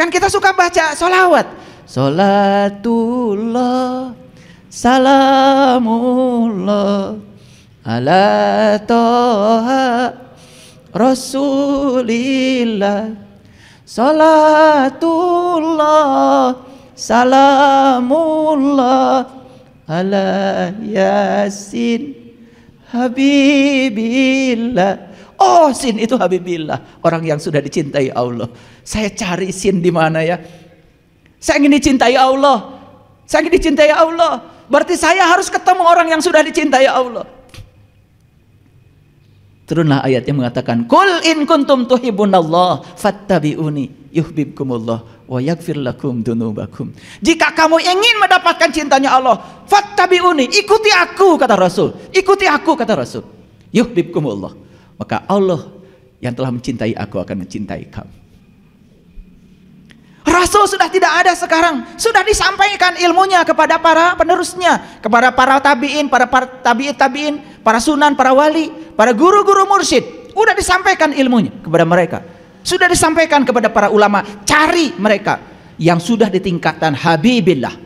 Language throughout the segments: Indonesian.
Kan kita suka baca solawat. Salatullah, salamullah, ala toha rasulillah. Salatullah, salamullah, ala yasin habibillah. Oh, sin itu habibillah, orang yang sudah dicintai Allah. Saya cari sin di mana ya? Saya ingin dicintai Allah. Saya ingin dicintai Allah. Berarti saya harus ketemu orang yang sudah dicintai Allah. Turunlah ayat yang mengatakan, "Qul in kuntum tuhibbunallah fattabi'uni yuhibbukumullah wa yaghfir lakum dzunubakum." Jika kamu ingin mendapatkan cintanya Allah, fattabi'uni, ikuti aku kata Rasul. Ikuti aku kata Rasul. Yuhibbukumullah. Maka Allah yang telah mencintai aku akan mencintai kamu. Rasul sudah tidak ada sekarang. Sudah disampaikan ilmunya kepada para penerusnya, kepada para tabi'in, para tabi'in, para sunan, para wali, para guru-guru mursyid. Sudah disampaikan ilmunya kepada mereka. Sudah disampaikan kepada para ulama. Cari mereka yang sudah di tingkatan habibillah.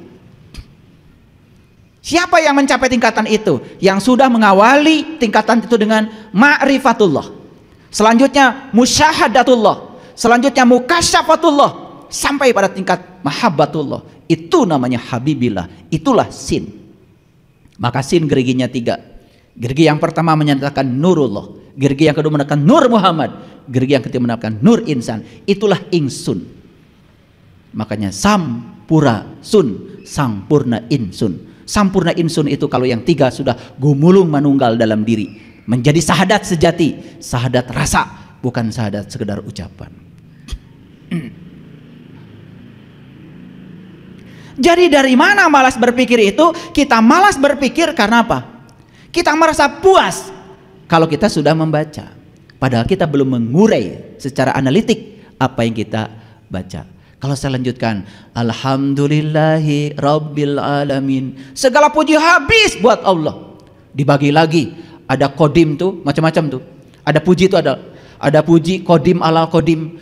Siapa yang mencapai tingkatan itu? Yang sudah mengawali tingkatan itu dengan ma'rifatullah. Selanjutnya musyahadatullah. Selanjutnya mukasyafatullah. Sampai pada tingkat mahabbatullah. Itu namanya habibillah. Itulah sin. Maka sin geriginya 3. Gerigi yang pertama menyatakan nurullah. Gerigi yang kedua menyatakan nur Muhammad. Gerigi yang ketiga menyatakan nur insan. Itulah ingsun. Makanya sampura sun, sampurna insun. Sampurna insun itu kalau yang 3 sudah gumulung manunggal dalam diri, menjadi sahadat sejati, sahadat rasa, bukan sahadat sekedar ucapan. Jadi dari mana malas berpikir itu? Kita malas berpikir karena apa? Kita merasa puas kalau kita sudah membaca, padahal kita belum mengurai secara analitik apa yang kita baca. Kalau saya lanjutkan, alhamdulillahi rabbil alamin, segala puji habis buat Allah. Dibagi lagi, ada kodim tuh, macam-macam tuh. Ada puji itu ada puji kodim alal kodim,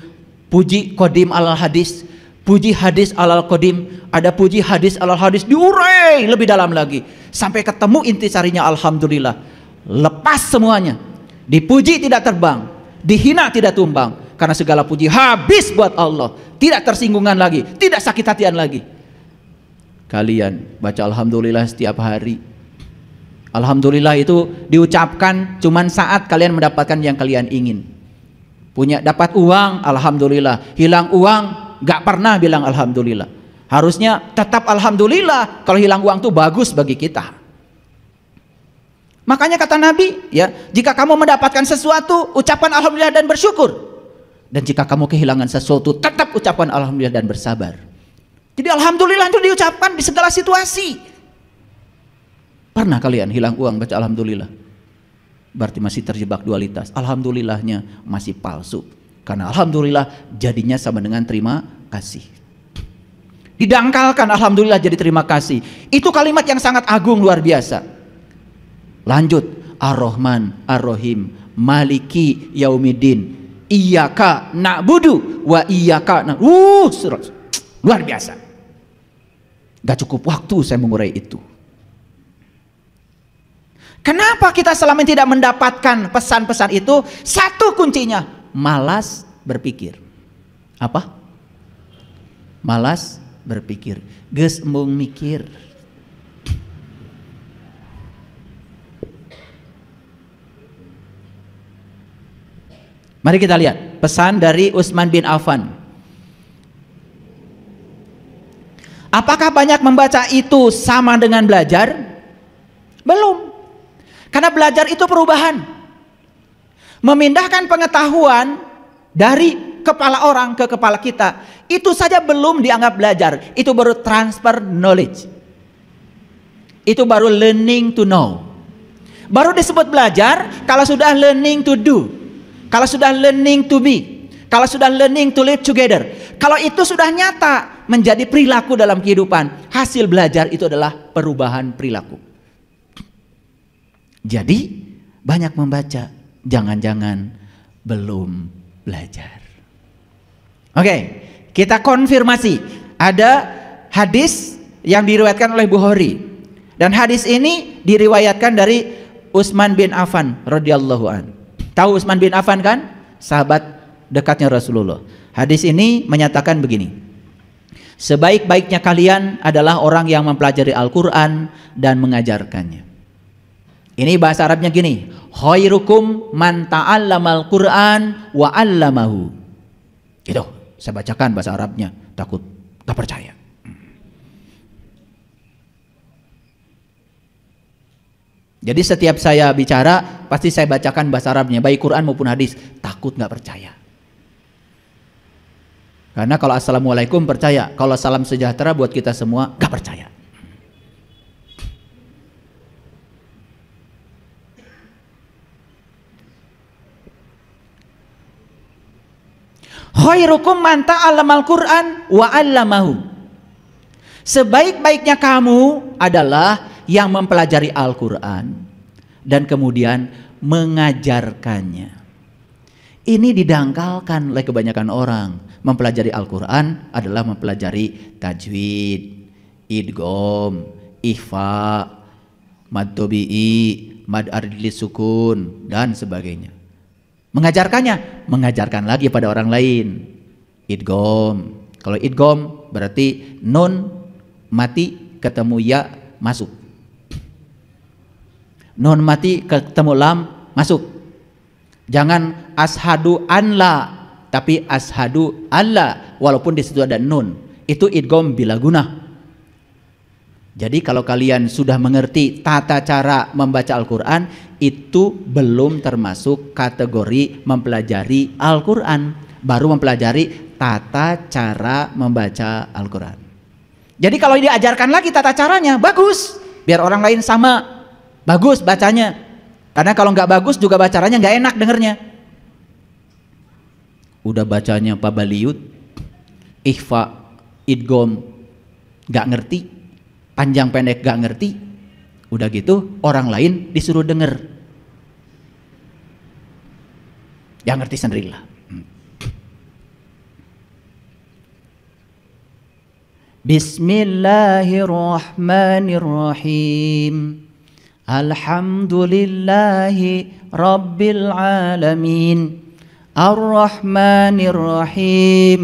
puji kodim alal hadis, puji hadis alal kodim, ada puji hadis alal hadis, diurai lebih dalam lagi sampai ketemu intisarinya alhamdulillah. Lepas semuanya, dipuji tidak terbang, dihina tidak tumbang. Karena segala puji habis buat Allah. Tidak tersinggungan lagi, tidak sakit hatian lagi. Kalian baca alhamdulillah setiap hari. Alhamdulillah itu diucapkan cuman saat kalian mendapatkan yang kalian ingin. Punya dapat uang, alhamdulillah. Hilang uang, gak pernah bilang alhamdulillah. Harusnya tetap alhamdulillah. Kalau hilang uang itu bagus bagi kita. Makanya kata Nabi, ya, jika kamu mendapatkan sesuatu, ucapan alhamdulillah dan bersyukur. Dan jika kamu kehilangan sesuatu, tetap ucapkan alhamdulillah dan bersabar. Jadi alhamdulillah itu diucapkan di segala situasi. Pernah kalian hilang uang baca alhamdulillah? Berarti masih terjebak dualitas. Alhamdulillahnya masih palsu. Karena alhamdulillah jadinya sama dengan terima kasih. Didangkalkan alhamdulillah jadi terima kasih. Itu kalimat yang sangat agung, luar biasa. Lanjut, Ar-Rahman, Ar-Rahim, Maliki Yaumiddin, Iyyaka na'budu wa iyyaka luar biasa. Gak cukup waktu saya mengurai itu. Kenapa kita selama ini tidak mendapatkan pesan-pesan itu? Satu kuncinya, malas berpikir. Apa? Malas berpikir. Geus embung mikir. Mari kita lihat pesan dari Utsman bin Affan. Apakah banyak membaca itu sama dengan belajar? Belum. Karena belajar itu perubahan. Memindahkan pengetahuan dari kepala orang ke kepala kita, itu saja belum dianggap belajar. Itu baru transfer knowledge. Itu baru learning to know. Baru disebut belajar kalau sudah learning to do. Kalau sudah learning to be, kalau sudah learning to live together, kalau itu sudah nyata menjadi perilaku dalam kehidupan, hasil belajar itu adalah perubahan perilaku. Jadi banyak membaca, jangan-jangan belum belajar. Oke, Kita konfirmasi. Ada hadis yang diriwayatkan oleh Bukhari. Dan hadis ini diriwayatkan dari Utsman bin Affan radhiyallahu an. Tahu Utsman bin Affan kan? Sahabat dekatnya Rasulullah. Hadis ini menyatakan begini. Sebaik-baiknya kalian adalah orang yang mempelajari Al-Qur'an dan mengajarkannya. Ini bahasa Arabnya gini. Khairukum man ta'allamal Qur'an wa 'allamahu. Itu saya bacakan bahasa Arabnya, takut tak percaya. Jadi setiap saya bicara pasti saya bacakan bahasa Arabnya, baik Quran maupun hadis. Takut nggak percaya. Karena kalau assalamualaikum percaya, kalau salam sejahtera buat kita semua nggak percaya. Khairukum man ta'allamal Qur'an wa 'allamahu. Sebaik-baiknya kamu adalah yang mempelajari Al-Qur'an dan kemudian mengajarkannya. Ini didangkalkan oleh kebanyakan orang. Mempelajari Al-Qur'an adalah mempelajari tajwid, idgham, ikhfa, mad tabi'i, mad ardili sukun dan sebagainya. Mengajarkannya, mengajarkan lagi pada orang lain. Idgham. Kalau idgham berarti nun mati ketemu ya masuk. Nun mati ketemu lam masuk. Jangan ashadu an la, tapi ashadu alla walaupun di situ ada nun. Itu idgham bila guna. Jadi kalau kalian sudah mengerti tata cara membaca Al-Qur'an, itu belum termasuk kategori mempelajari Al-Qur'an, baru mempelajari tata cara membaca Al-Qur'an. Jadi kalau diajarkan lagi tata caranya, bagus, biar orang lain sama, bagus bacanya. Karena kalau nggak bagus juga bacanya nggak enak dengernya. Udah bacanya Pak Baliut, ikhfa, idgham, nggak ngerti, panjang pendek nggak ngerti. Udah gitu orang lain disuruh denger, yang ngerti sendirilah. Bismillahirrahmanirrahim. Alhamdulillahi Rabbil Alamin. Ar-Rahmanir-Rahim.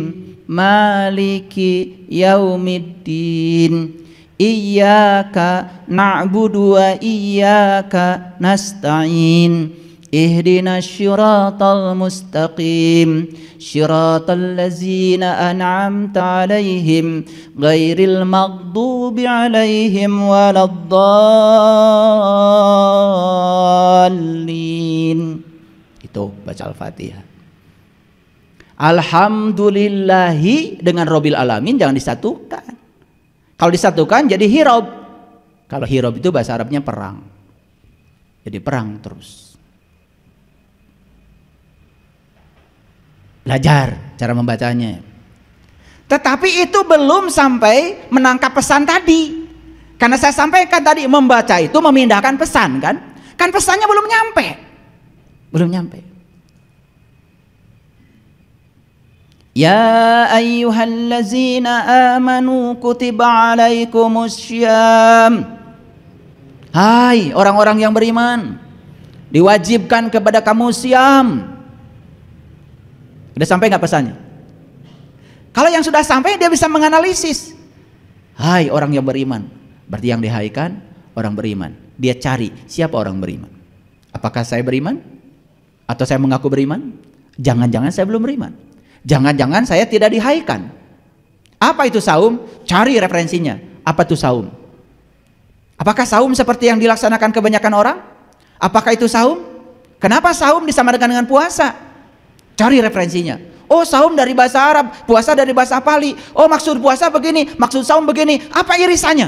Maliki Yaumiddin. Iyyaka na'budu wa iyyaka nasta'in. Ihdinas syiratal mustaqim. Syiratal ladzina an'amta 'alaihim ghairil maghdubi 'alaihim waladdallin. Itu baca Al-Fatihah. Alhamdulillahi dengan Rabbil Alamin jangan disatukan. Kalau disatukan jadi hirob. Kalau hirob itu bahasa Arabnya perang. Jadi perang terus. Belajar cara membacanya. Tetapi itu belum sampai menangkap pesan tadi. Karena saya sampaikan tadi membaca itu memindahkan pesan kan. Kan pesannya belum nyampe. Belum nyampe. Ya ayyuhallazina amanu kutiba alaikumussyam. Hai orang-orang yang beriman, diwajibkan kepada kamu siam. Udah sampai nggak pesannya? Kalau yang sudah sampai dia bisa menganalisis. Hai orang yang beriman, berarti yang dihaikan orang beriman. Dia cari siapa orang beriman. Apakah saya beriman? Atau saya mengaku beriman? Jangan-jangan saya belum beriman. Jangan-jangan saya tidak dihaikan. Apa itu saum? Cari referensinya. Apa itu saum? Apakah saum seperti yang dilaksanakan kebanyakan orang? Apakah itu saum? Kenapa saum disamakan dengan puasa? Cari referensinya. Oh saum dari bahasa Arab, puasa dari bahasa Pali. Oh maksud puasa begini, maksud saum begini. Apa irisannya?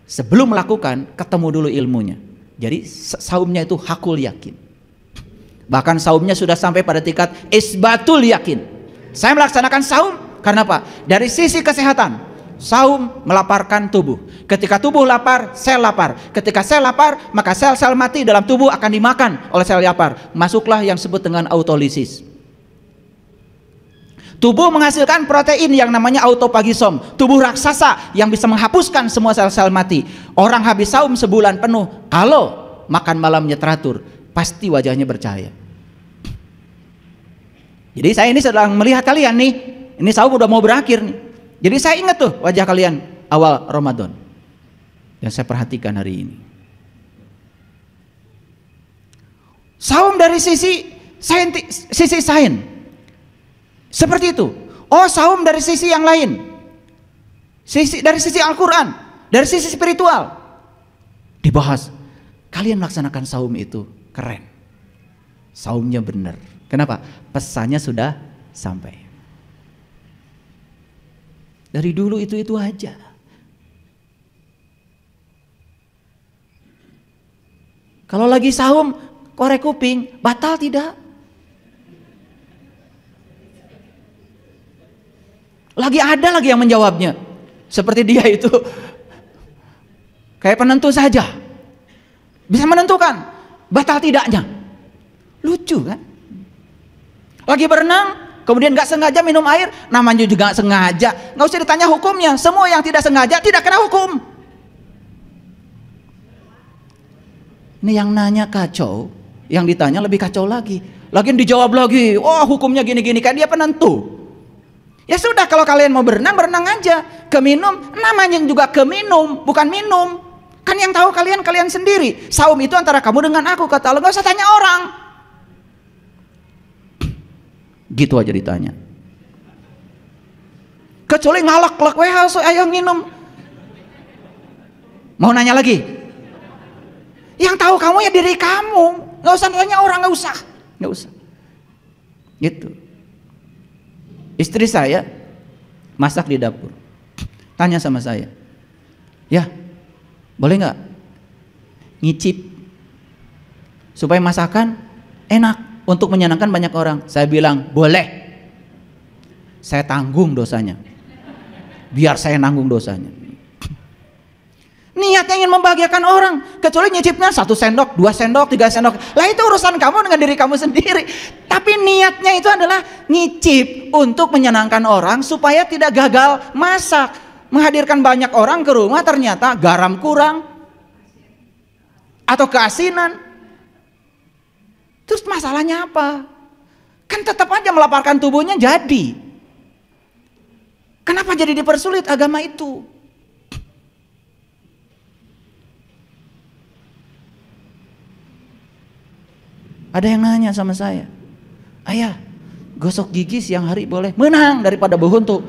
Sebelum melakukan, ketemu dulu ilmunya. Jadi saumnya itu hakul yakin. Bahkan saumnya sudah sampai pada tingkat isbatul yakin. Saya melaksanakan saum karena apa? Dari sisi kesehatan. Saum melaparkan tubuh. Ketika tubuh lapar, sel lapar. Ketika sel lapar, maka sel-sel mati dalam tubuh akan dimakan oleh sel lapar. Masuklah yang disebut dengan autolisis. Tubuh menghasilkan protein yang namanya autophagisome, tubuh raksasa yang bisa menghapuskan semua sel-sel mati. Orang habis saum sebulan penuh, kalau makan malamnya teratur, pasti wajahnya bercahaya. Jadi saya ini sedang melihat kalian nih, ini saum udah mau berakhir nih. Jadi saya ingat tuh wajah kalian awal Ramadan yang saya perhatikan hari ini. Saum dari sisi sains seperti itu. Oh, saum dari sisi yang lain, dari sisi Al-Quran, dari sisi spiritual dibahas. Kalian melaksanakan saum itu keren, saumnya benar. Kenapa? Pesannya sudah sampai. Dari dulu itu aja. Kalau lagi saum korek kuping, batal tidak? Lagi ada lagi yang menjawabnya. Seperti dia itu kayak penentu saja, bisa menentukan batal tidaknya. Lucu kan? Lagi berenang, kemudian gak sengaja minum air, namanya juga gak sengaja. Gak usah ditanya hukumnya, semua yang tidak sengaja tidak kena hukum. Ini yang nanya kacau, yang ditanya lebih kacau lagi. Lagian dijawab lagi, oh hukumnya gini-gini, kan dia penentu. Ya sudah, kalau kalian mau berenang, berenang aja. Keminum, namanya juga keminum, bukan minum. Kan yang tahu kalian sendiri. Saum itu antara kamu dengan aku, kata Allah. Gak usah tanya orang. Gitu aja ditanya. Kecuali ngalak-ngalak, ayo minum. Mau nanya lagi? Yang tahu kamu ya diri kamu. Gak usah tanya orang, gak usah. Gitu. Istri saya masak di dapur, tanya sama saya, ya boleh nggak ngicip supaya masakan enak untuk menyenangkan banyak orang? Saya bilang boleh, saya tanggung dosanya, biar saya nanggung dosanya. Niatnya ingin membahagiakan orang, kecuali nyicipnya 1 sendok, 2 sendok, 3 sendok. Lah itu urusan kamu dengan diri kamu sendiri. Tapi niatnya itu adalah nyicip untuk menyenangkan orang supaya tidak gagal masak. Menghadirkan banyak orang ke rumah ternyata garam kurang atau keasinan. Terus masalahnya apa? Kan tetap aja melaparkan tubuhnya jadi. Kenapa jadi dipersulit agama itu? Ada yang nanya sama saya, ayah gosok gigi siang hari boleh? Menang daripada berhuntu.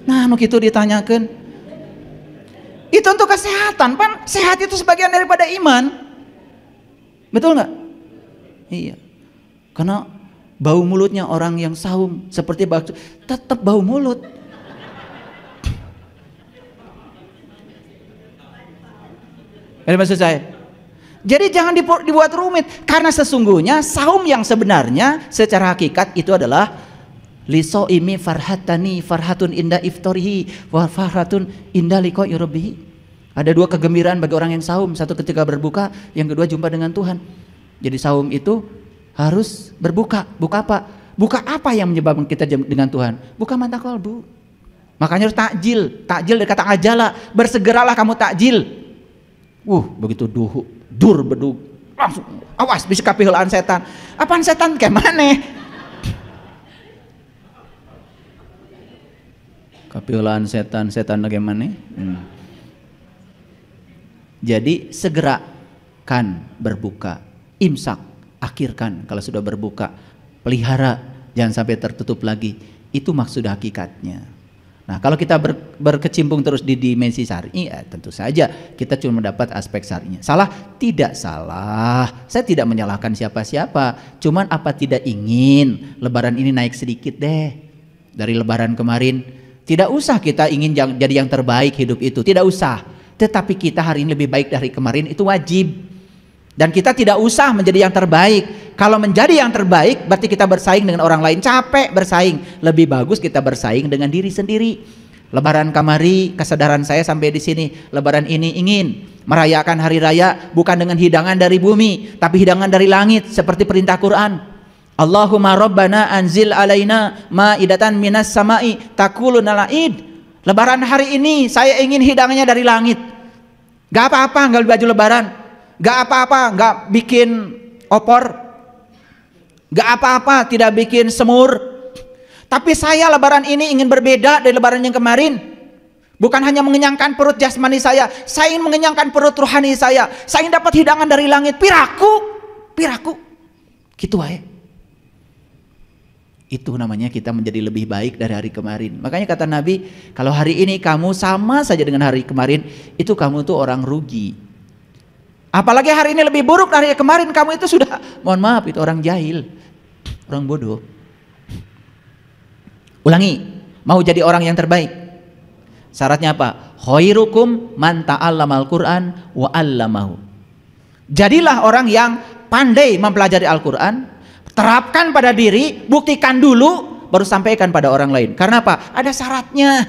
Nah, nu kitu ditanyakan. Itu untuk kesehatan, pan sehat itu sebagian daripada iman. Betul nggak? Iya. Karena bau mulutnya orang yang saum seperti bakso, tetap bau mulut. Ini maksud saya. Jadi jangan dibuat rumit, karena sesungguhnya saum yang sebenarnya secara hakikat itu adalah lisoimi farhatun inda iftorihi wa farhatun inda liqa'i rabbih. Ada 2 kegembiraan bagi orang yang saum, satu ketika berbuka, yang kedua jumpa dengan Tuhan. Jadi saum itu harus berbuka. Buka apa? Buka apa yang menyebabkan kita dengan Tuhan? Buka mata kalbu. Makanya harus takjil dari kata ajala, bersegeralah kamu takjil. Begitu dur bedug langsung awas bisa kapihulaan setan. Apaan setan kayak mana? Kapihulaan setan bagaimana? Jadi segerakan berbuka, imsak, akhirkan kalau sudah berbuka, pelihara jangan sampai tertutup lagi. Itu maksud hakikatnya. Nah, kalau kita berkecimpung terus di dimensi syar'i, ya tentu saja kita cuma mendapat aspek syar'inya. Salah? Tidak salah. Saya tidak menyalahkan siapa-siapa. Cuman apa tidak ingin lebaran ini naik sedikit deh dari lebaran kemarin. Tidak usah kita ingin jadi yang terbaik hidup itu, tidak usah. Tetapi kita hari ini lebih baik dari kemarin itu wajib. Dan kita tidak usah menjadi yang terbaik. Kalau menjadi yang terbaik berarti kita bersaing dengan orang lain, capek bersaing. Lebih bagus kita bersaing dengan diri sendiri. Lebaran kamari, kesadaran saya sampai di sini. Lebaran ini ingin merayakan hari raya bukan dengan hidangan dari bumi, tapi hidangan dari langit seperti perintah Quran. Allahumma rabbana anzil alaina ma'idatan minas sama'i takuluna la'id. Lebaran hari ini saya ingin hidangannya dari langit. Gak apa-apa nggak baju lebaran, gak apa-apa nggak bikin opor, gak apa-apa tidak bikin semur. Tapi saya lebaran ini ingin berbeda dari lebaran yang kemarin. Bukan hanya mengenyangkan perut jasmani saya ingin mengenyangkan perut rohani saya ingin dapat hidangan dari langit. Piraku gitu aja. Itu namanya kita menjadi lebih baik dari hari kemarin. Makanya kata Nabi, kalau hari ini kamu sama saja dengan hari kemarin, itu kamu tuh orang rugi. Apalagi hari ini lebih buruk dari kemarin, kamu itu sudah, mohon maaf, itu orang jahil, orang bodoh. Ulangi, mau jadi orang yang terbaik, syaratnya apa? Khairukum man ta'allamal Qur'an wa 'allamahu. Jadilah orang yang pandai mempelajari Al-Qur'an, terapkan pada diri, buktikan dulu, baru sampaikan pada orang lain. Karena apa? Ada syaratnya.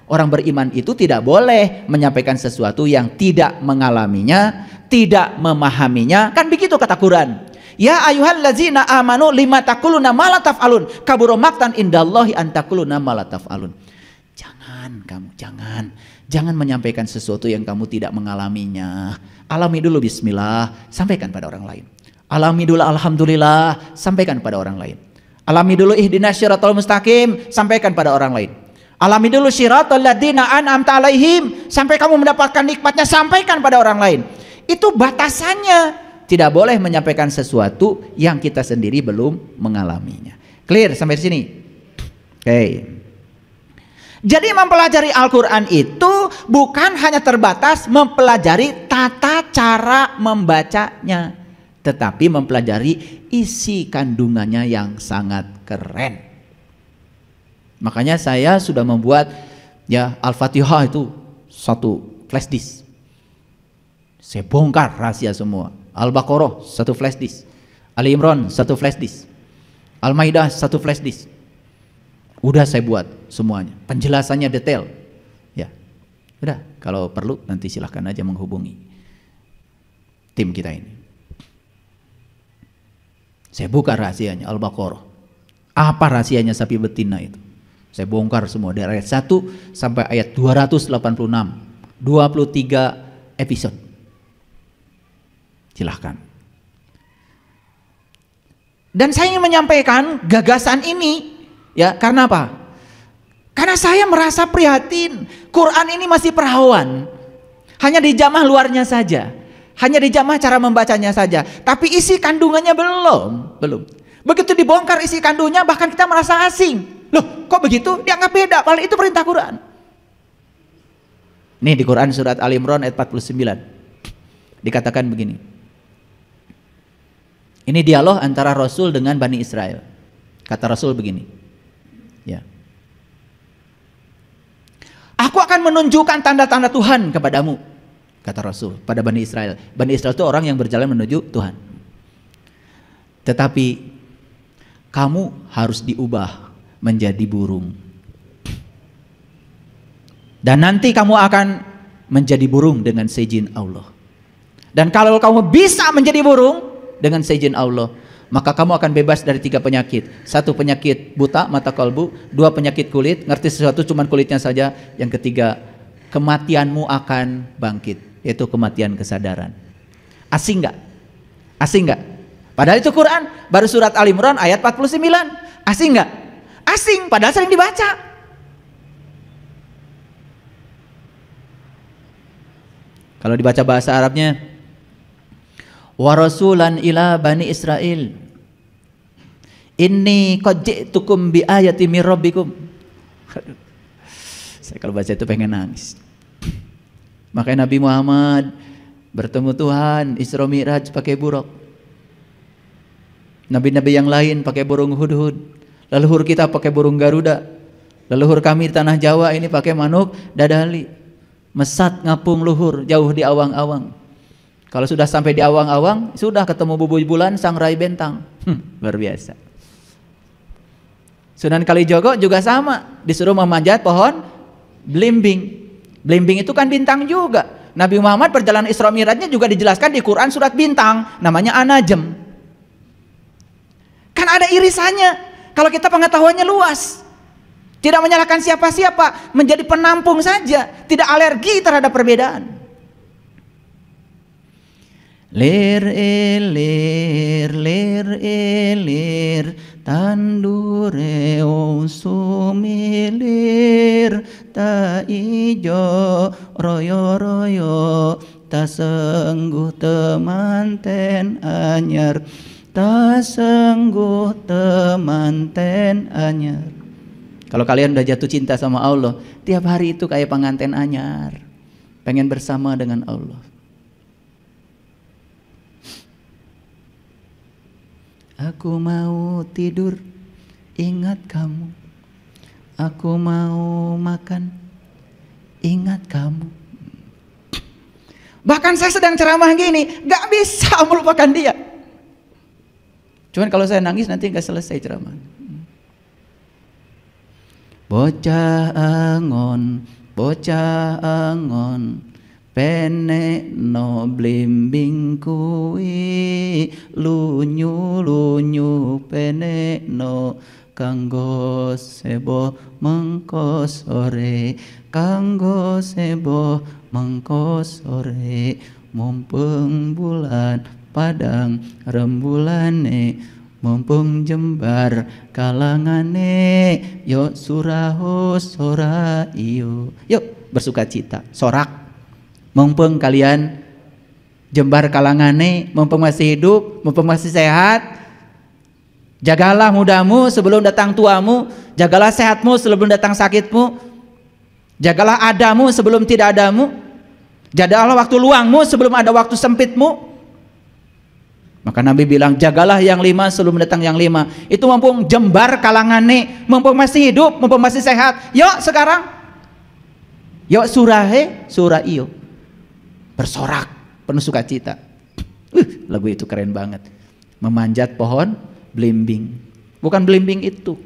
Orang beriman itu tidak boleh menyampaikan sesuatu yang tidak mengalaminya, tidak memahaminya. Kan begitu kata Quran. Ya ayyuhallazina amanu lima taquluna ma la taf'alun kabura maqtan indallahi an taquluna ma la taf'alun. Jangan menyampaikan sesuatu yang kamu tidak mengalaminya. Alami dulu bismillah, sampaikan pada orang lain. Alami dulu alhamdulillah, sampaikan pada orang lain. Alami dulu ihdinas syiratal mustaqim, sampaikan pada orang lain. Alami dulu syiratal ladzina an'amta alaihim, sampai kamu mendapatkan nikmatnya, sampaikan pada orang lain. Itu batasannya. Tidak boleh menyampaikan sesuatu yang kita sendiri belum mengalaminya. Clear sampai sini? Oke. Jadi mempelajari Al-Quran itu bukan hanya terbatas mempelajari tata cara membacanya, tetapi mempelajari isi kandungannya yang sangat keren. Makanya saya sudah membuat ya Al-Fatihah itu satu flash disk. Saya bongkar rahasia semua. Al-Baqarah satu flash disk. Ali Imran satu flash disk. Al-Maidah satu flash disk. Udah saya buat semuanya. Penjelasannya detail. Ya. Udah, kalau perlu nanti silahkan aja menghubungi tim kita ini. Saya buka rahasianya Al-Baqarah. Apa rahasianya sapi betina itu? Saya bongkar semua dari ayat 1 sampai ayat 286. 23 episode. Silahkan. Dan saya ingin menyampaikan gagasan ini, ya, karena apa? Karena saya merasa prihatin. Quran ini masih perawan. Hanya dijamah luarnya saja. Hanya dijamah cara membacanya saja. Tapi isi kandungannya belum. Begitu dibongkar isi kandungnya, bahkan kita merasa asing. Loh, kok begitu? Dianggap beda, padahal itu perintah Quran. Nih di Quran surat Al Imran ayat 49. Dikatakan begini. Ini dialog antara Rasul dengan Bani Israel. Kata Rasul begini. Ya. Aku akan menunjukkan tanda-tanda Tuhan kepadamu, kata Rasul pada Bani Israel. Bani Israel itu orang yang berjalan menuju Tuhan. Tetapi kamu harus diubah menjadi burung. Dan nanti kamu akan menjadi burung dengan seizin Allah. Dan kalau kamu bisa menjadi burung dengan seizin Allah, maka kamu akan bebas dari 3 penyakit. 1 penyakit buta mata kalbu, 2 penyakit kulit, ngerti sesuatu cuman kulitnya saja. Yang ketiga, kematianmu akan bangkit, yaitu kematian kesadaran. Asing nggak? Asing nggak? Padahal itu Quran, baru surat Al Imran ayat 49. Asing nggak? Asing, padahal sering dibaca. Kalau dibaca bahasa Arabnya, wa rasulan ila bani Israel inni qad ji'tukum bi ayati mir rabbikum. Saya kalau baca itu pengen nangis. Makanya Nabi Muhammad bertemu Tuhan Isra Mi'raj pakai buruk. Nabi-nabi yang lain pakai burung hudhud. Leluhur kita pakai burung Garuda. Leluhur kami di tanah Jawa ini pakai manuk dadali. Mesat ngapung luhur jauh di awang-awang. Kalau sudah sampai di awang-awang, sudah ketemu bubui bulan, sangrai bentang. Luar biasa. Sunan Kalijogo juga sama, disuruh memanjat pohon belimbing. Belimbing itu kan bintang juga. Nabi Muhammad perjalanan Isra Mi'rajnya juga dijelaskan di Quran surat bintang, namanya An-Najm. Kan ada irisannya. Kalau kita pengetahuannya luas, tidak menyalahkan siapa-siapa, menjadi penampung saja, tidak alergi terhadap perbedaan. Lir ilir tandure sumilir ta ijo royo ta sengguh temanten anyar ta sengguh temanten anyar. Kalau kalian udah jatuh cinta sama Allah, tiap hari itu kayak pengantin anyar, pengen bersama dengan Allah. Aku mau tidur, ingat kamu. Aku mau makan, ingat kamu. Bahkan saya sedang ceramah gini, gak bisa melupakan dia. Cuman kalau saya nangis nanti gak selesai ceramah. Bocah angon, pene no blimbing kui, lunyu pene no kanggo sebo mengko sore, kanggo sebo mengko sore, mumpung bulan padang rembulane, mumpung jembar kalangane, yuk suraho sora iyo, yuk bersuka cita, sorak. Mumpung kalian jembar kalangane, mumpung masih hidup, mumpung masih sehat, jagalah mudamu sebelum datang tuamu, jagalah sehatmu sebelum datang sakitmu, jagalah adamu sebelum tidak adamu, jagalah waktu luangmu sebelum ada waktu sempitmu. Maka Nabi bilang, jagalah yang 5 sebelum datang yang 5. Itu mumpung jembar kalangane, mumpung masih hidup, mumpung masih sehat. Yuk sekarang, yuk surahe surah iyo, bersorak penuh sukacita. Lagu itu keren banget. Memanjat pohon belimbing. Bukan belimbing itu,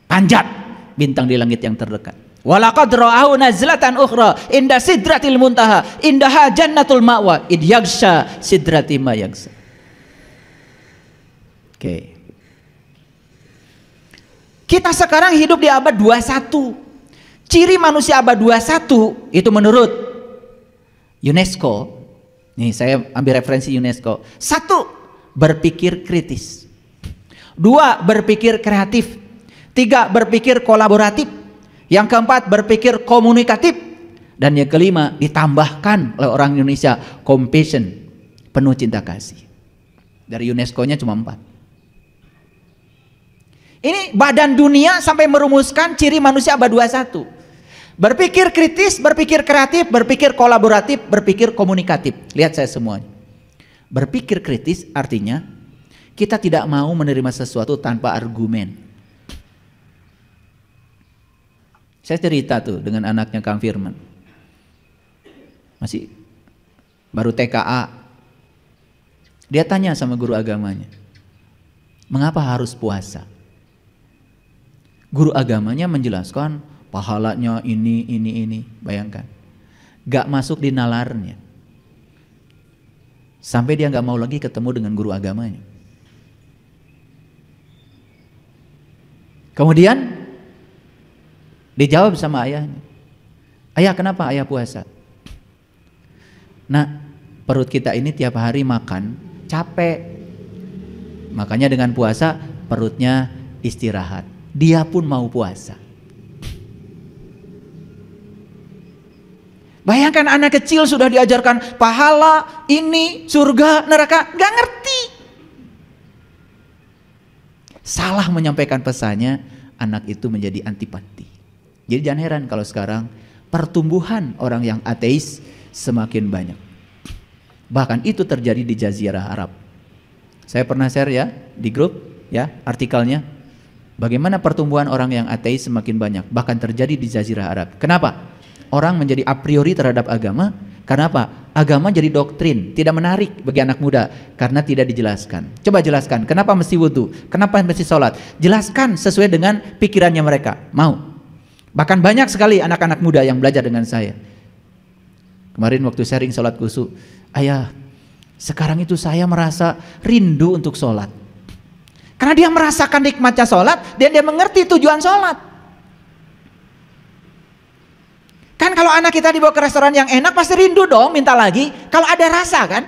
panjat bintang di langit yang terdekat. Walaqad ra'ahu nazlatan ukhra inda sidratil muntaha indaha jannatul ma'wa id yaghsha sidrati ma yaghsha. Oke. Kita sekarang hidup di abad 21. Ciri manusia abad 21 itu menurut UNESCO. Nih saya ambil referensi UNESCO. 1. Berpikir kritis. 2. Berpikir kreatif. 3. Berpikir kolaboratif. Yang keempat, berpikir komunikatif. Dan yang kelima, ditambahkan oleh orang Indonesia, compassion, penuh cinta kasih. Dari UNESCO-nya cuma 4. Ini badan dunia sampai merumuskan ciri manusia abad 21. Berpikir kritis, berpikir kreatif, berpikir kolaboratif, berpikir komunikatif. Lihat saya semuanya. Berpikir kritis artinya kita tidak mau menerima sesuatu tanpa argumen. Saya cerita tuh dengan anaknya Kang Firman, masih baru TKA. Dia tanya sama guru agamanya, mengapa harus puasa? Guru agamanya menjelaskan pahalanya ini. Bayangkan, gak masuk di nalarnya. Sampai dia gak mau lagi ketemu dengan guru agamanya. Kemudian dijawab sama ayahnya, ayah kenapa ayah puasa? Nah, perut kita ini tiap hari makan capek, makanya dengan puasa perutnya istirahat. Dia pun mau puasa. Bayangkan anak kecil sudah diajarkan pahala, ini, surga, neraka, gak ngerti. Salah menyampaikan pesannya, anak itu menjadi antipati. Jadi jangan heran kalau sekarang pertumbuhan orang yang ateis semakin banyak. Bahkan itu terjadi di Jazirah Arab. Saya pernah share ya di grup ya artikelnya. Bagaimana pertumbuhan orang yang ateis semakin banyak. Bahkan terjadi di Jazirah Arab. Kenapa? Orang menjadi a priori terhadap agama. Karena apa? Agama jadi doktrin, tidak menarik bagi anak muda karena tidak dijelaskan. Coba jelaskan, kenapa mesti wudhu? Kenapa mesti sholat? Jelaskan sesuai dengan pikirannya mereka. Mau? Bahkan banyak sekali anak-anak muda yang belajar dengan saya. Kemarin waktu sharing sholat khusyuk, ayah, sekarang itu saya merasa rindu untuk sholat. Karena dia merasakan nikmatnya sholat dan dia mengerti tujuan sholat. Kan kalau anak kita dibawa ke restoran yang enak pasti rindu dong minta lagi. Kalau ada rasa kan.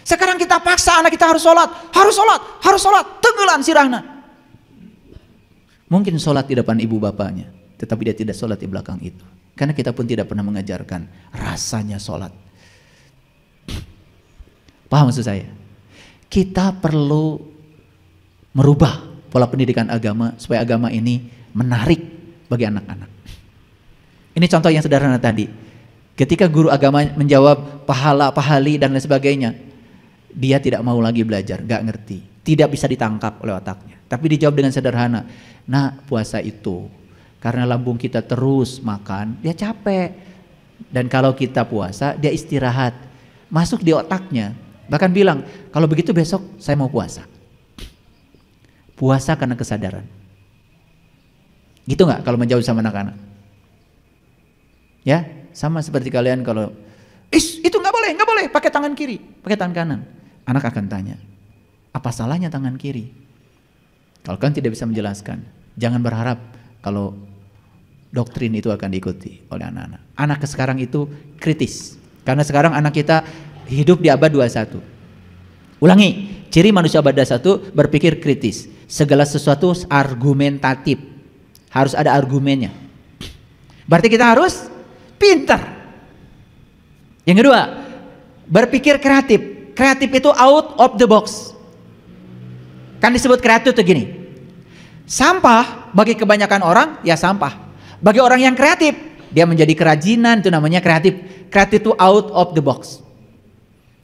Sekarang kita paksa anak kita harus sholat, tenggelam sirahna. Mungkin sholat di depan ibu bapaknya, tetapi dia tidak sholat di belakang itu. Karena kita pun tidak pernah mengajarkan rasanya sholat. Paham maksud saya? Kita perlu merubah pola pendidikan agama supaya agama ini menarik bagi anak-anak. Ini contoh yang sederhana tadi. Ketika guru agama menjawab pahala, pahali dan lain sebagainya, dia tidak mau lagi belajar, gak ngerti, tidak bisa ditangkap oleh otaknya. Tapi dijawab dengan sederhana, nah puasa itu karena lambung kita terus makan, dia capek. Dan kalau kita puasa, dia istirahat, masuk di otaknya. Bahkan bilang, kalau begitu besok saya mau puasa. Puasa karena kesadaran. Gitu gak kalau menjawab sama anak-anak? Ya, sama seperti kalian kalau itu nggak boleh pakai tangan kiri, pakai tangan kanan. Anak akan tanya, apa salahnya tangan kiri? Kalau kalian tidak bisa menjelaskan, jangan berharap kalau doktrin itu akan diikuti oleh anak-anak. Anak sekarang itu kritis, karena sekarang anak kita hidup di abad 21. Ulangi, ciri manusia abad 21 berpikir kritis. Segala sesuatu argumentatif, harus ada argumennya. Berarti kita harus pintar. Yang kedua, berpikir kreatif. Kreatif itu out of the box. Kan disebut kreatif itu gini. Sampah bagi kebanyakan orang ya sampah. Bagi orang yang kreatif, dia menjadi kerajinan, itu namanya kreatif. Kreatif itu out of the box.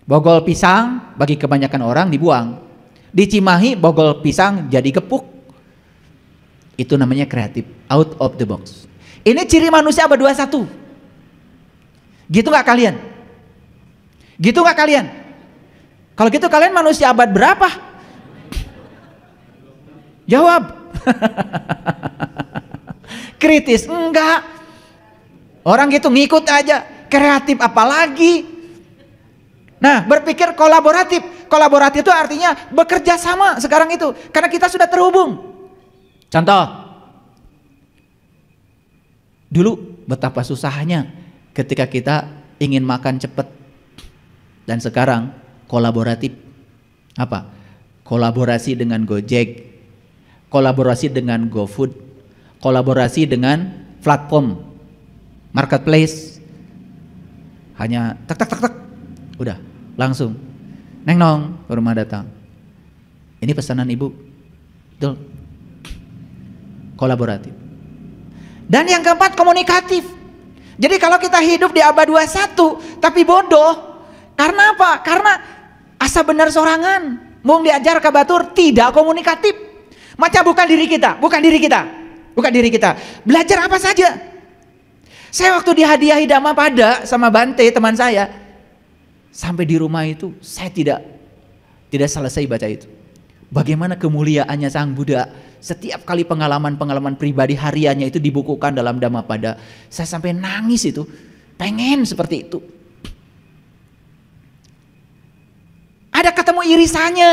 Bogol pisang bagi kebanyakan orang dibuang. Di Cimahi bogol pisang jadi gepuk. Itu namanya kreatif, out of the box. Ini ciri manusia abad 21. Gitu gak kalian? Gitu gak kalian? Kalau gitu kalian manusia abad berapa? Jawab. Kritis? Enggak. Orang gitu ngikut aja. Kreatif apalagi? Nah, berpikir kolaboratif. Kolaboratif itu artinya bekerja sama sekarang itu. Karena kita sudah terhubung. Contoh. Dulu betapa susahnya ketika kita ingin makan cepat. Dan sekarang kolaboratif. Apa? Kolaborasi dengan Gojek, kolaborasi dengan GoFood, kolaborasi dengan platform marketplace. Hanya tek, udah langsung neng nong ke rumah datang. Ini pesanan ibu, betul? Kolaboratif. Dan yang keempat komunikatif. Jadi kalau kita hidup di abad 21 tapi bodoh, karena apa? Karena asa benar sorangan, mau diajar ke batur tidak komunikatif. Macam bukan diri kita. Belajar apa saja. Saya waktu dihadiahi Dhamma Pada sama Bante teman saya, sampai di rumah itu saya tidak selesai baca itu. Bagaimana kemuliaannya Sang Buddha. Setiap kali pengalaman pribadi hariannya itu dibukukan dalam Dhamma Pada. Saya sampai nangis itu, pengen seperti itu. Ada ketemu irisannya.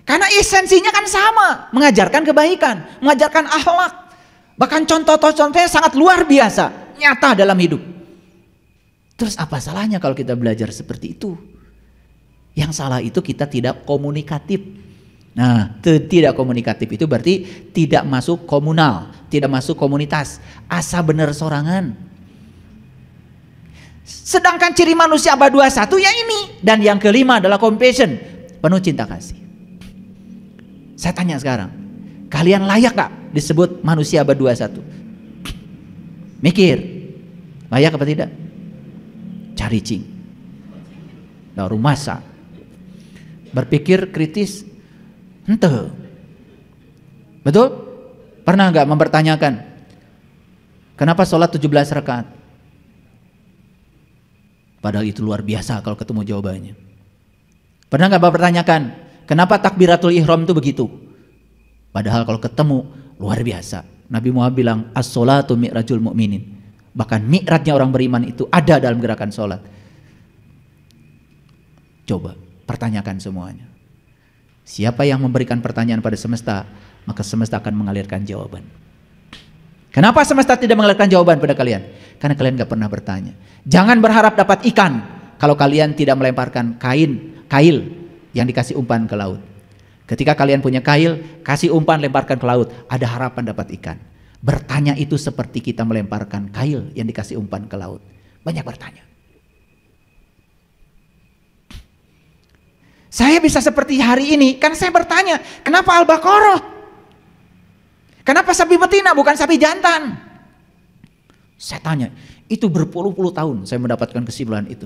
Karena esensinya kan sama, mengajarkan kebaikan, mengajarkan akhlak. Bahkan contoh-contohnya sangat luar biasa, nyata dalam hidup. Terus apa salahnya kalau kita belajar seperti itu? Yang salah itu kita tidak komunikatif. Nah, tidak komunikatif itu berarti tidak masuk komunal, tidak masuk komunitas, asa bener sorangan. Sedangkan ciri manusia abad 21 ya ini. Dan yang kelima adalah compassion, penuh cinta kasih. Saya tanya sekarang, kalian layak gak disebut manusia abad 21? Mikir, layak apa tidak? Cari cing, baru masa. Berpikir kritis, ente. Betul? Pernah gak mempertanyakan, kenapa sholat 17 rakaat? Padahal itu luar biasa kalau ketemu jawabannya. Pernah nggak Bapak pertanyakan, kenapa takbiratul ihram itu begitu? Padahal kalau ketemu luar biasa. Nabi Muhammad bilang, as-sholatu mi'rajul mu'minin. Bahkan mi'rajnya orang beriman itu ada dalam gerakan sholat. Coba pertanyakan semuanya. Siapa yang memberikan pertanyaan pada semesta, maka semesta akan mengalirkan jawaban. Kenapa semesta tidak mengalirkan jawaban pada kalian? Karena kalian gak pernah bertanya. Jangan berharap dapat ikan kalau kalian tidak melemparkan kail yang dikasih umpan ke laut. Ketika kalian punya kail, kasih umpan, lemparkan ke laut, ada harapan dapat ikan. Bertanya itu seperti kita melemparkan kail yang dikasih umpan ke laut. Banyak bertanya. Saya bisa seperti hari ini karena saya bertanya, kenapa Al-Baqarah? Kenapa sapi betina bukan sapi jantan? Saya tanya, itu berpuluh-puluh tahun saya mendapatkan kesimpulan itu.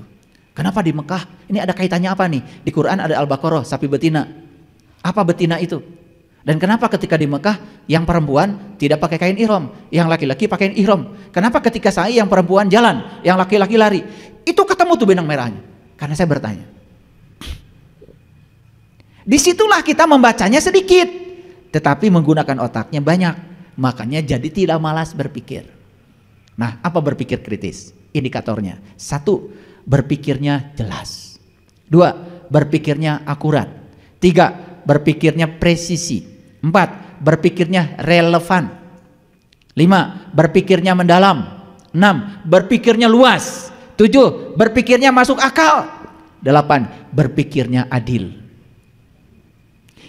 Kenapa di Mekah? Ini ada kaitannya apa nih? Di Quran ada Al-Baqarah, sapi betina. Apa betina itu? Dan kenapa ketika di Mekah yang perempuan tidak pakai kain ihram, yang laki-laki pakai ihram? Kenapa ketika saya yang perempuan jalan, yang laki-laki lari? Itu ketemu tuh benang merahnya. Karena saya bertanya. Disitulah kita membacanya sedikit, tetapi menggunakan otaknya banyak. Makanya jadi tidak malas berpikir. Nah, apa berpikir kritis? Indikatornya. 1, berpikirnya jelas. 2, berpikirnya akurat. 3, berpikirnya presisi. 4, berpikirnya relevan. 5, berpikirnya mendalam. 6, berpikirnya luas. 7, berpikirnya masuk akal. 8, berpikirnya adil.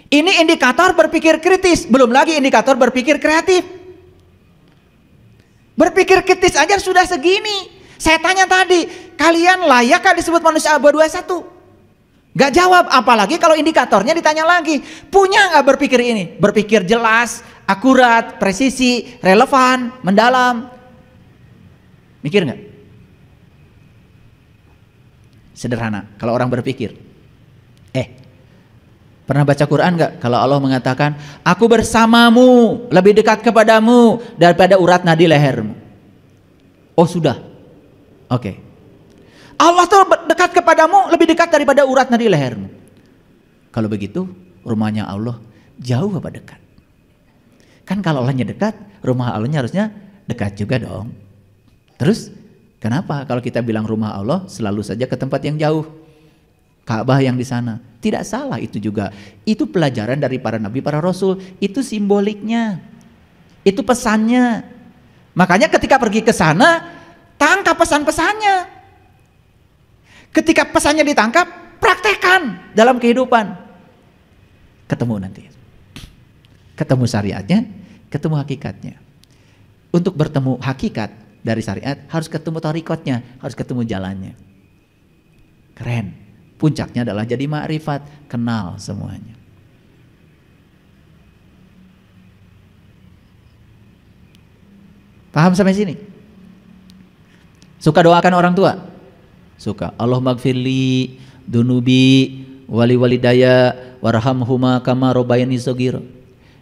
Ini indikator berpikir kritis, belum lagi indikator berpikir kreatif. Berpikir kritis aja sudah segini. Saya tanya tadi, kalian layakkah disebut manusia abad 21? Gak jawab, apalagi kalau indikatornya ditanya lagi. Punya gak berpikir ini? Berpikir jelas, akurat, presisi, relevan, mendalam. Mikir gak? Sederhana, kalau orang berpikir. Pernah baca Quran gak? Kalau Allah mengatakan, aku bersamamu, lebih dekat kepadamu daripada urat nadi lehermu. Oh sudah. Oke. Allah tuh dekat kepadamu, lebih dekat daripada urat nadi lehermu. Kalau begitu, rumahnya Allah jauh apa dekat? Kan kalau Allahnya dekat, rumah Allahnya harusnya dekat juga dong. Terus, kenapa kalau kita bilang rumah Allah selalu saja ke tempat yang jauh? Ka'bah yang di sana. Tidak salah itu juga. Itu pelajaran dari para nabi, para rasul. Itu simboliknya. Itu pesannya. Makanya ketika pergi ke sana, tangkap pesan-pesannya. Ketika pesannya ditangkap, praktekkan dalam kehidupan. Ketemu nanti. Ketemu syariatnya, ketemu hakikatnya. Untuk bertemu hakikat dari syariat, harus ketemu tarikotnya, harus ketemu jalannya. Keren. Puncaknya adalah jadi ma'rifat, kenal semuanya. Paham sampai sini? Suka doakan orang tua? Suka. Allahumma gfirli dunubi wali walidaya warhamhuma kama rabbayani shaghira.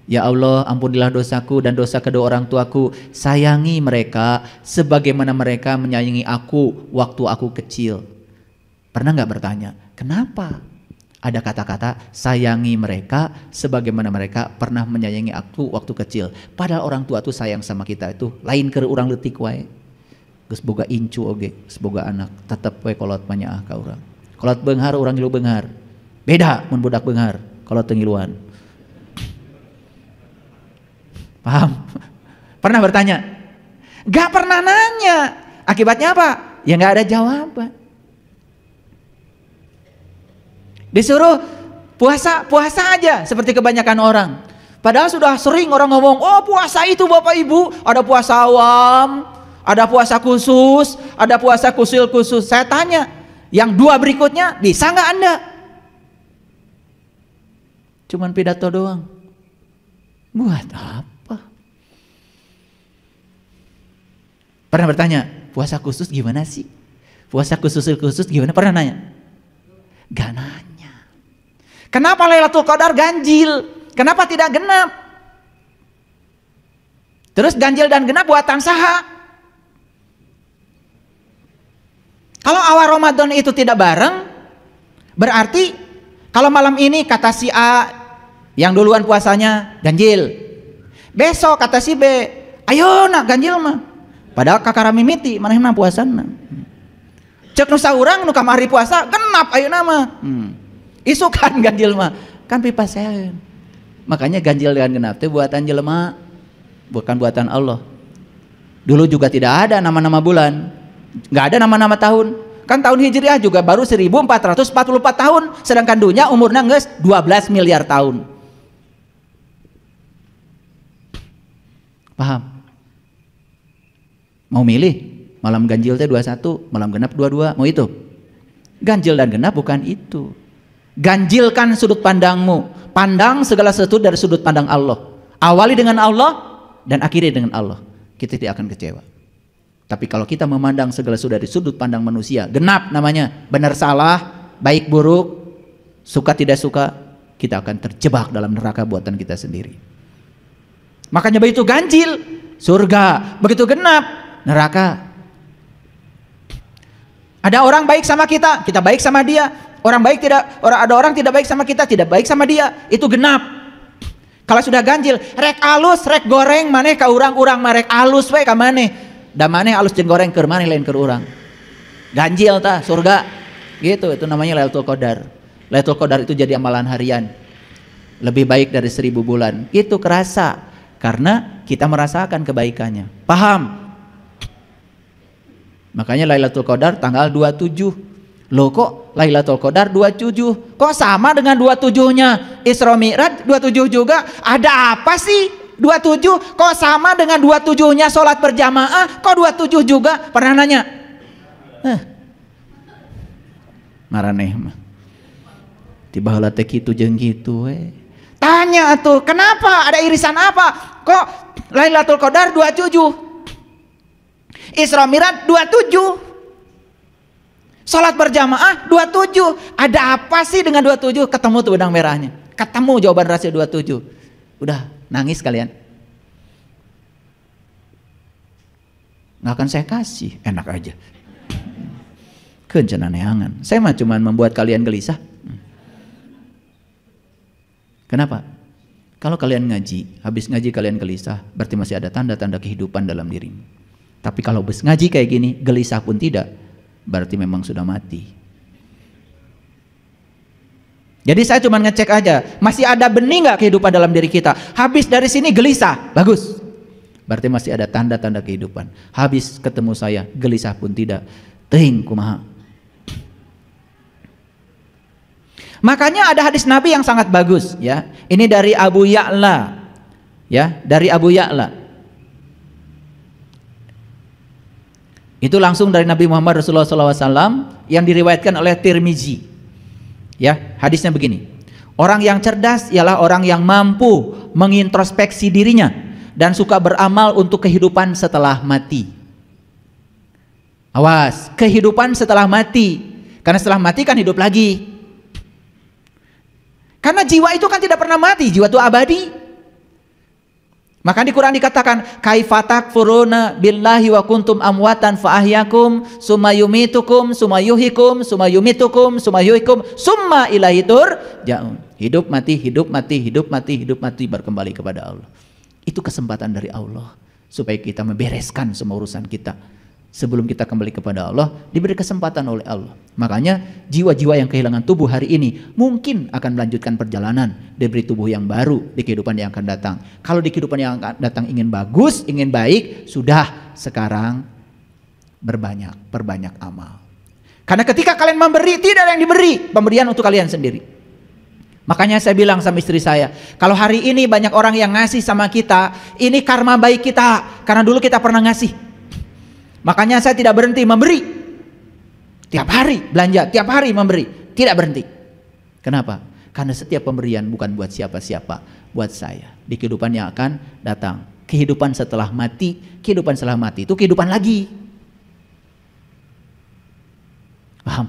Ya Allah, ampunilah dosaku dan dosa kedua orang tuaku. Sayangi mereka sebagaimana mereka menyayangi aku waktu aku kecil. Pernah nggak bertanya, kenapa ada kata-kata sayangi mereka sebagaimana mereka pernah menyayangi aku waktu kecil? Padahal orang tua tuh sayang sama kita itu lain ke urang leutik wae. Geus boga incu oge, geus boga anak, tetep we kolot panyaah ka urang. Kolot beunghar urang ngilu beunghar. Beda mun budak beunghar, kolot teu ngiluan. Paham? Pernah bertanya? Gak pernah nanya. Akibatnya apa? Ya gak ada jawaban. Disuruh puasa, puasa aja seperti kebanyakan orang. Padahal sudah sering orang ngomong, oh puasa itu Bapak Ibu, ada puasa awam, ada puasa khusus, ada puasa khusus. Saya tanya, yang 2 berikutnya bisa nggak Anda? Cuman pidato doang. Buat apa? Pernah bertanya, puasa khusus gimana sih? Puasa khusus gimana? Pernah nanya? Gak nanya. Kenapa Lailatul Qadar ganjil? Kenapa tidak genap? Terus ganjil dan genap buatan saha? Kalau awal Ramadan itu tidak bareng, berarti kalau malam ini kata si A yang duluan puasanya ganjil, besok kata si B, ayo nak ganjil mah. Padahal kakak mimiti manehna puasana. Cek nu saurang nu kamari puasa genap ayeuna mah. Isukan ganjil mah. kan pipaseun. Makanya ganjil dan genap itu buatan jelema, bukan buatan Allah. Dulu juga tidak ada nama-nama bulan, nggak ada nama-nama tahun. Kan tahun Hijriah juga baru 1444 tahun, sedangkan dunia umurnya geus 12 miliar tahun. Paham? Mau milih malam ganjil teh 21, malam genap 22, mau itu? Ganjil dan genap bukan itu. Ganjilkan sudut pandangmu, pandang segala sesuatu dari sudut pandang Allah. Awali dengan Allah dan akhiri dengan Allah. Kita tidak akan kecewa. Tapi kalau kita memandang segala sesuatu dari sudut pandang manusia, genap namanya, benar salah, baik buruk, suka tidak suka, kita akan terjebak dalam neraka buatan kita sendiri. Makanya begitu ganjil, surga, begitu genap, neraka. Ada orang baik sama kita, kita baik sama dia. Ada orang tidak baik sama kita, tidak baik sama dia, itu genap. Kalau sudah ganjil, rek alus, rek goreng maneh ka urang-urang marek alus we ka maneh. Da maneh alus jeung goreng keur maneh lain keur urang. Ganjil tah surga. Gitu, itu namanya Lailatul Qadar. Lailatul Qadar itu jadi amalan harian. Lebih baik dari 1000 bulan. Itu kerasa karena kita merasakan kebaikannya. Paham? Makanya Lailatul Qadar tanggal 27. Loh kok Lailatul Qadar 27? Kok sama dengan 27-nya Isra Mi'raj 27 juga? Ada apa sih 27? Kok sama dengan 27-nya sholat berjamaah? Kok 27 juga? Pernah nanya? Maraneh mah. Tiba heula teh kitu jeung kitu we. Tanya atuh, kenapa? Ada irisan apa? Kok Lailatul Qadar 27? Isra Mi'raj 27? Salat berjamaah 27. Ada apa sih dengan 27? Ketemu tuh benang merahnya. Ketemu jawaban rahasia 27. Udah nangis kalian. Nggak akan saya kasih, enak aja. Kencan aneangan. Saya mah cuman membuat kalian gelisah. Kenapa? Kalau kalian ngaji, habis ngaji kalian gelisah, berarti masih ada tanda-tanda kehidupan dalam dirimu. Tapi kalau habis ngaji kayak gini, gelisah pun tidak, berarti memang sudah mati. Jadi saya cuma ngecek aja, masih ada benih nggak kehidupan dalam diri kita. Habis dari sini gelisah, bagus, berarti masih ada tanda-tanda kehidupan. Habis ketemu saya, gelisah pun tidak, teuing kumaha. Makanya ada hadis Nabi yang sangat bagus, ya. Ini dari Abu Ya'la, ya, dari Abu Ya'la. Itu langsung dari Nabi Muhammad Rasulullah SAW yang diriwayatkan oleh Tirmizi. Ya, hadisnya begini. Orang yang cerdas ialah orang yang mampu mengintrospeksi dirinya dan suka beramal untuk kehidupan setelah mati. Awas, kehidupan setelah mati. Karena setelah mati kan hidup lagi. Karena jiwa itu kan tidak pernah mati, jiwa itu abadi. Maka di Quran dikatakan kaifatak furuna billahi wa kuntum amwatan fa ahyakum summa yumitukum summa yuhyikum summa yumitukum summa yuhyikum summa ilaihi turja'un. Hidup mati, hidup mati, hidup mati, hidup mati, berkembali kepada Allah. Itu kesempatan dari Allah supaya kita membereskan semua urusan kita. Sebelum kita kembali kepada Allah, diberi kesempatan oleh Allah. Makanya jiwa-jiwa yang kehilangan tubuh hari ini mungkin akan melanjutkan perjalanan, diberi tubuh yang baru di kehidupan yang akan datang. Kalau di kehidupan yang akan datang ingin bagus, ingin baik, sudah sekarang perbanyak amal. Karena ketika kalian memberi, tidak ada yang diberi, pemberian untuk kalian sendiri. Makanya saya bilang sama istri saya, kalau hari ini banyak orang yang ngasih sama kita, ini karma baik kita, karena dulu kita pernah ngasih. Makanya saya tidak berhenti memberi. Tiap hari belanja, tiap hari memberi, tidak berhenti. Kenapa? Karena setiap pemberian bukan buat siapa-siapa, buat saya. Di kehidupan yang akan datang, kehidupan setelah mati, kehidupan setelah mati itu kehidupan lagi. Paham?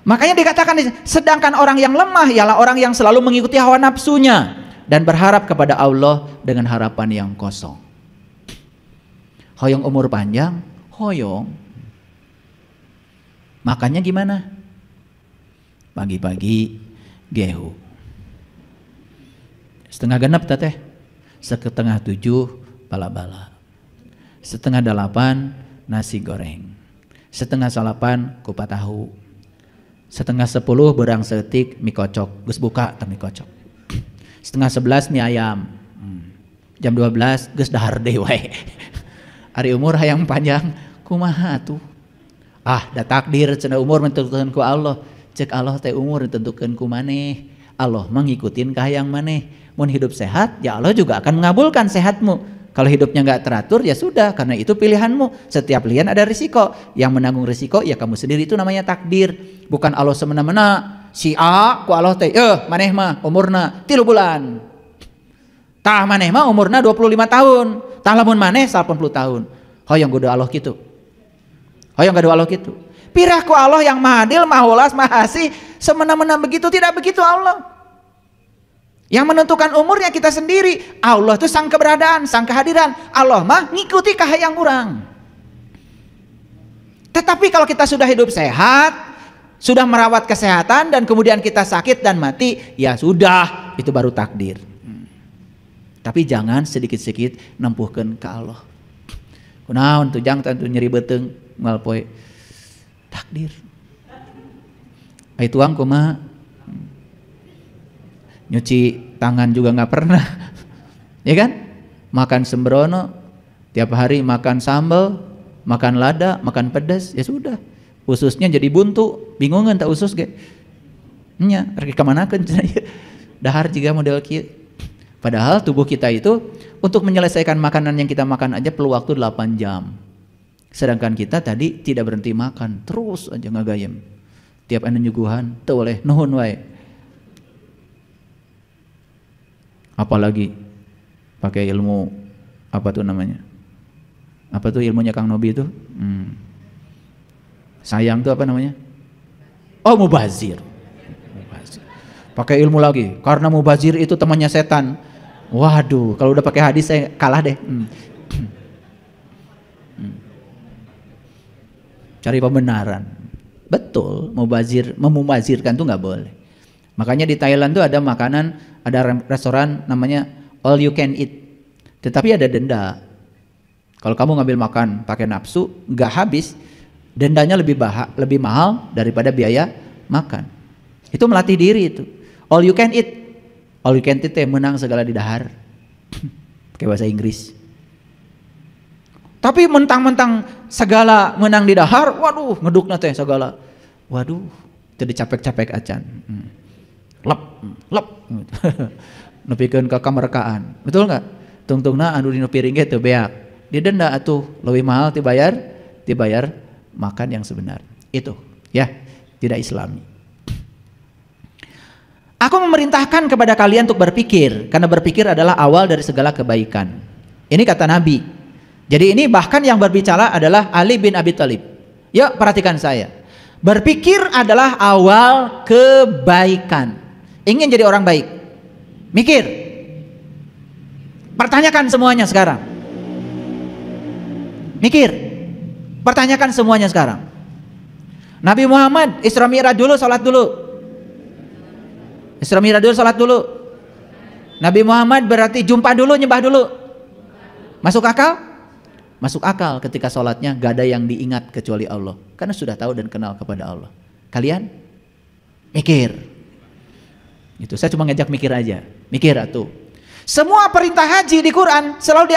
Makanya dikatakan, sedangkan orang yang lemah ialah orang yang selalu mengikuti hawa nafsunya dan berharap kepada Allah dengan harapan yang kosong. Hoyong umur panjang, hoyong. Makannya gimana? Pagi-pagi gehu. Setengah genap teteh. Setengah 7 bala-bala. Setengah 8 nasi goreng. Setengah 8 kupat tahu. 10:30 berang setik mie kocok, geus buka teh mie kocok. 10:30 mie ayam. Jam 12 geus dahar deui wae. Ari umur hayang panjang kumaha atuh? Ah, da takdir cenah umur menentukeun ku Allah. Cek Allah teh umur ditentukeun ku maneh. Allah mah ngikutin ka hayang maneh. Mun hidup sehat, ya Allah juga akan mengabulkan sehatmu. Kalau hidupnya nggak teratur, ya sudah, karena itu pilihanmu. Setiap pilihan ada risiko. Yang menanggung risiko, ya kamu sendiri, itu namanya takdir. Bukan Allah semena-mena. Si A, ku Allah teh, maneh mah umurna 3 bulan. Tah maneh mah umurna 25 tahun. Tah lamun maneh 80 tahun. Hoyong kudu Allah gitu. Hoyong kudu Allah gitu. Pirah ku Allah yang mahadil, mahulas, mahasih, semena-mena begitu, tidak begitu Allah. Yang menentukan umurnya kita sendiri. Allah itu sang keberadaan, sang kehadiran. Allah mah ngikuti kahayang urang. Tetapi kalau kita sudah hidup sehat, sudah merawat kesehatan, dan kemudian kita sakit dan mati, ya sudah, itu baru takdir. Tapi jangan sedikit-sedikit nempuhkeun ke Allah. Kunaon tuh jang tentu nyeri beteng moal poe takdir. Ai tuang kumaha? Nyuci tangan juga nggak pernah, ya kan? Makan sembrono, tiap hari makan sambal, makan lada, makan pedas, ya sudah. Ususnya jadi buntu, bingung kan tak usus ge? Nya, rek kamanakeun cenah ieu. Dahar juga model kieu. Padahal tubuh kita itu untuk menyelesaikan makanan yang kita makan aja perlu waktu 8 jam. Sedangkan kita tadi tidak berhenti makan, terus aja ngagayem. Tiap anu nyuguhan, teu oleh nuhun wae. Apalagi pakai ilmu apa tuh namanya? Apa tuh ilmunya Kang Nobi itu? Sayang tuh apa namanya? Oh, mubazir. Pakai ilmu lagi, karena mubazir itu temannya setan. Waduh, kalau udah pakai hadis saya kalah deh. Cari pembenaran. Betul, memubazirkan tuh nggak boleh. Makanya di Thailand tuh ada makanan, ada restoran namanya all you can eat. Tetapi ada denda. Kalau kamu ngambil makan pakai nafsu, nggak habis, dendanya lebih mahal daripada biaya makan. Itu melatih diri itu. All you can eat. All you can eat menang segala di dahar. Pakai bahasa Inggris. Tapi mentang-mentang segala menang di dahar, waduh, ngedukna teh segala. Waduh, itu dicapek-capek acan. Lep nepikeun ka kamerkaan, betul nggak? Tungtungna anu dinu piring ge teu beak, didenda atuh leuwih mahal dibayar makan yang sebenar. Itu ya, tidak Islami. Aku memerintahkan kepada kalian untuk berpikir, karena berpikir adalah awal dari segala kebaikan. Ini kata Nabi. Jadi ini bahkan yang berbicara adalah Ali bin Abi Thalib. Yuk perhatikan saya. Berpikir adalah awal kebaikan. Ingin jadi orang baik, mikir. Pertanyakan semuanya sekarang. Mikir. Pertanyakan semuanya sekarang. Nabi Muhammad Isra Mi'raj dulu, salat dulu. Isra Mi'raj dulu, salat dulu. Nabi Muhammad berarti jumpa dulu, nyembah dulu. Masuk akal? Masuk akal ketika salatnya gak ada yang diingat kecuali Allah, karena sudah tahu dan kenal kepada Allah. Kalian mikir. Itu saya cuma ngajak mikir aja. Mikir atuh. Semua perintah haji di Quran selalu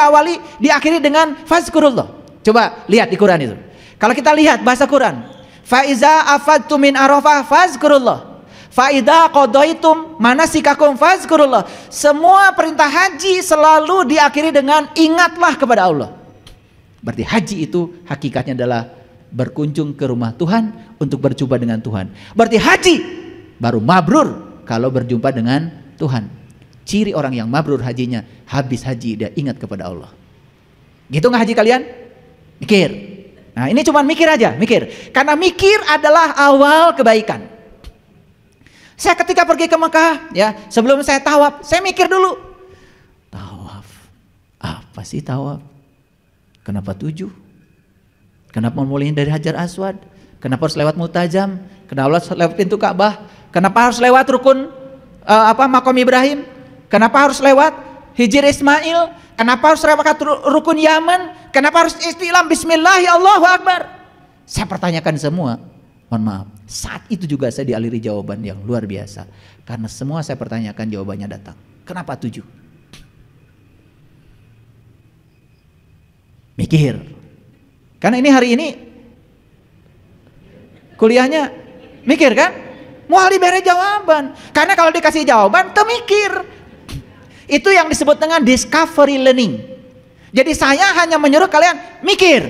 diakhiri dengan fazkurullah. Coba lihat di Quran itu. Kalau kita lihat bahasa Quran, fa iza afadtum min arafah fazkurullah. Fa idza qadaitum manasikakum fazkurullah. Semua perintah haji selalu diakhiri dengan ingatlah kepada Allah. Berarti haji itu hakikatnya adalah berkunjung ke rumah Tuhan untuk berjumpa dengan Tuhan. Berarti haji baru mabrur kalau berjumpa dengan Tuhan. Ciri orang yang mabrur hajinya, habis haji dia ingat kepada Allah. Gitu nggak haji kalian? Mikir. Nah ini cuma mikir aja, mikir. Karena mikir adalah awal kebaikan. Saya ketika pergi ke Mekah, ya sebelum saya tawaf, saya mikir dulu. Tawaf, apa sih tawaf? Kenapa 7? Kenapa mulai dari Hajar Aswad? Kenapa harus lewat Multajam? Kenapa harus lewat pintu Ka'bah? Kenapa harus lewat rukun Maqam Ibrahim? Kenapa harus lewat Hijr Ismail? Kenapa harus lewat rukun Yaman? Kenapa harus istilam Bismillah Allahu Akbar? Saya pertanyakan semua. Mohon maaf, saat itu juga saya dialiri jawaban yang luar biasa. Karena semua saya pertanyakan jawabannya datang. Kenapa 7? Mikir. Karena ini hari ini kuliahnya mikir kan? Mau diberi jawaban. Karena kalau dikasih jawaban, tuh mikir. Itu yang disebut dengan discovery learning. Jadi saya hanya menyuruh kalian mikir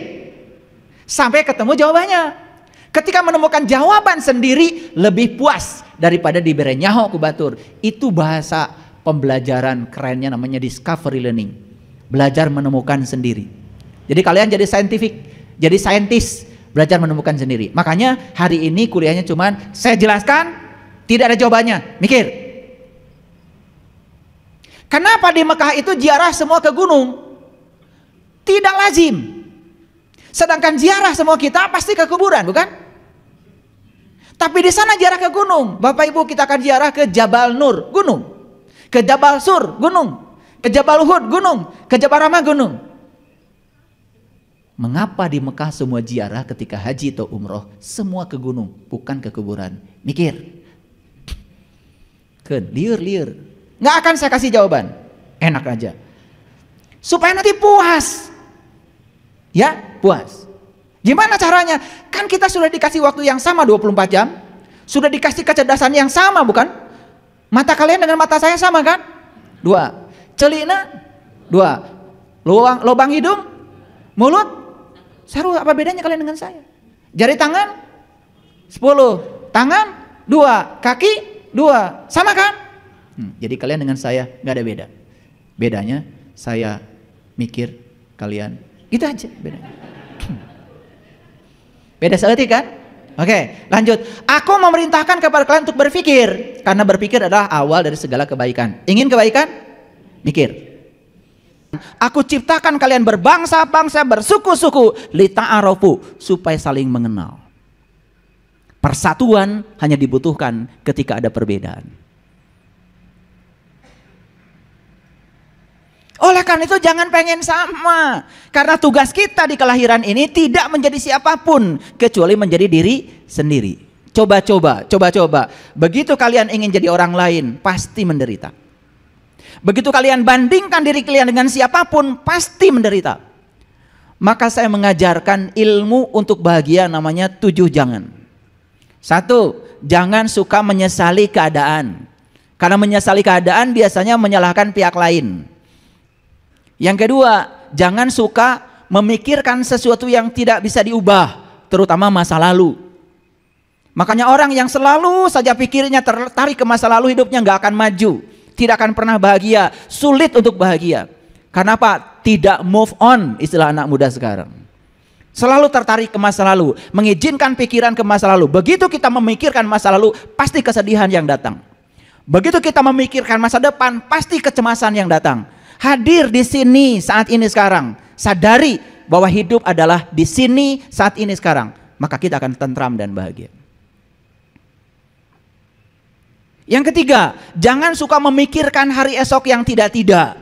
sampai ketemu jawabannya. Ketika menemukan jawaban sendiri lebih puas daripada diberi nyaho ku batur. Itu bahasa pembelajaran kerennya, namanya discovery learning. Belajar menemukan sendiri. Jadi kalian jadi scientific, jadi saintis, belajar menemukan sendiri. Makanya hari ini kuliahnya cuman saya jelaskan, tidak ada jawabannya, mikir. Kenapa di Mekah itu ziarah semua ke gunung? Tidak lazim. Sedangkan ziarah semua kita pasti ke kuburan, bukan? Tapi di sana ziarah ke gunung. Bapak Ibu, kita akan ziarah ke Jabal Nur, gunung. Ke Jabal Sur, gunung. Ke Jabal Uhud, gunung. Ke Jabal Rahmah, gunung. Mengapa di Mekah semua ziarah ketika haji atau umroh semua ke gunung, bukan ke kuburan? Mikir. Liur. Nggak akan saya kasih jawaban. Enak aja. Supaya nanti puas. Ya, puas. Gimana caranya? Kan kita sudah dikasih waktu yang sama 24 jam. Sudah dikasih kecerdasan yang sama, bukan? Mata kalian dengan mata saya sama kan? 2. Celina 2. Lubang hidung, mulut, saru, apa bedanya kalian dengan saya? Jari tangan 10, tangan 2, kaki 2, sama kan? Jadi kalian dengan saya nggak ada beda. Bedanya saya mikir, kalian gitu aja bedanya. Beda seperti kan? Oke, lanjut. Aku memerintahkan kepada kalian untuk berpikir, karena berpikir adalah awal dari segala kebaikan. Ingin kebaikan? Mikir. Aku ciptakan kalian berbangsa-bangsa, bersuku-suku, lita'arofu, supaya saling mengenal. Persatuan hanya dibutuhkan ketika ada perbedaan. Oleh karena itu jangan pengen sama. Karena tugas kita di kelahiran ini tidak menjadi siapapun kecuali menjadi diri sendiri. Coba-coba. Begitu kalian ingin jadi orang lain, pasti menderita. Begitu kalian bandingkan diri kalian dengan siapapun, pasti menderita. Maka saya mengajarkan ilmu untuk bahagia, namanya 7 jangan. 1, jangan suka menyesali keadaan. Karena menyesali keadaan biasanya menyalahkan pihak lain. Yang kedua, jangan suka memikirkan sesuatu yang tidak bisa diubah, terutama masa lalu. Makanya orang yang selalu saja pikirnya tertarik ke masa lalu, hidupnya nggak akan maju, tidak akan pernah bahagia, sulit untuk bahagia. Karena apa? Tidak move on, istilah anak muda sekarang. Selalu tertarik ke masa lalu, mengizinkan pikiran ke masa lalu. Begitu kita memikirkan masa lalu, pasti kesedihan yang datang. Begitu kita memikirkan masa depan, pasti kecemasan yang datang. Hadir di sini saat ini sekarang. Sadari bahwa hidup adalah di sini saat ini sekarang. Maka kita akan tentram dan bahagia. Yang ketiga, jangan suka memikirkan hari esok yang tidak-tidak.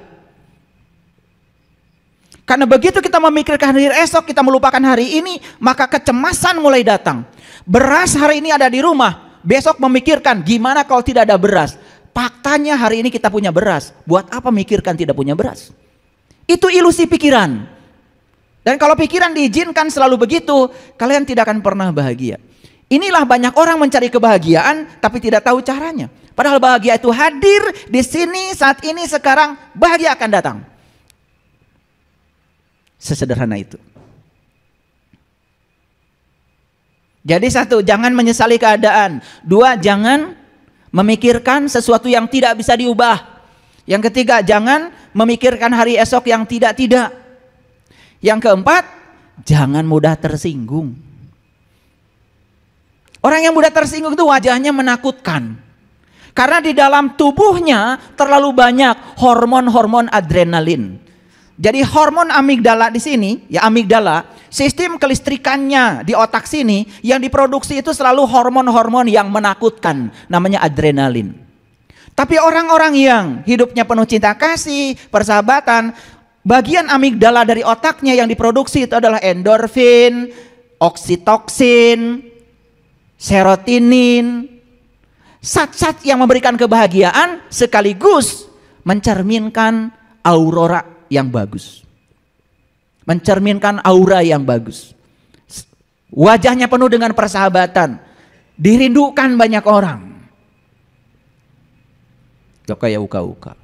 Karena begitu kita memikirkan hari esok, kita melupakan hari ini, maka kecemasan mulai datang. Beras hari ini ada di rumah, besok memikirkan gimana kalau tidak ada beras. Faktanya hari ini kita punya beras. Buat apa mikirkan tidak punya beras? Itu ilusi pikiran. Dan kalau pikiran diizinkan selalu begitu, kalian tidak akan pernah bahagia. Inilah banyak orang mencari kebahagiaan tapi tidak tahu caranya. Padahal bahagia itu hadir di sini saat ini sekarang, bahagia akan datang. Sesederhana itu. Jadi 1, jangan menyesali keadaan. 2, jangan memikirkan sesuatu yang tidak bisa diubah. Yang ketiga, jangan memikirkan hari esok yang tidak-tidak. Yang keempat, jangan mudah tersinggung. Orang yang mudah tersinggung itu wajahnya menakutkan. Karena di dalam tubuhnya terlalu banyak hormon-hormon adrenalin. Jadi hormon amigdala di sini, ya amigdala, sistem kelistrikannya di otak sini yang diproduksi itu selalu hormon-hormon yang menakutkan, namanya adrenalin. Tapi orang-orang yang hidupnya penuh cinta kasih, persahabatan, bagian amigdala dari otaknya yang diproduksi itu adalah endorfin, oksitoksin, serotonin, zat-zat yang memberikan kebahagiaan sekaligus mencerminkan aurora yang bagus. Mencerminkan aura yang bagus. Wajahnya penuh dengan persahabatan. Dirindukan banyak orang. Gak kayak uka-uka.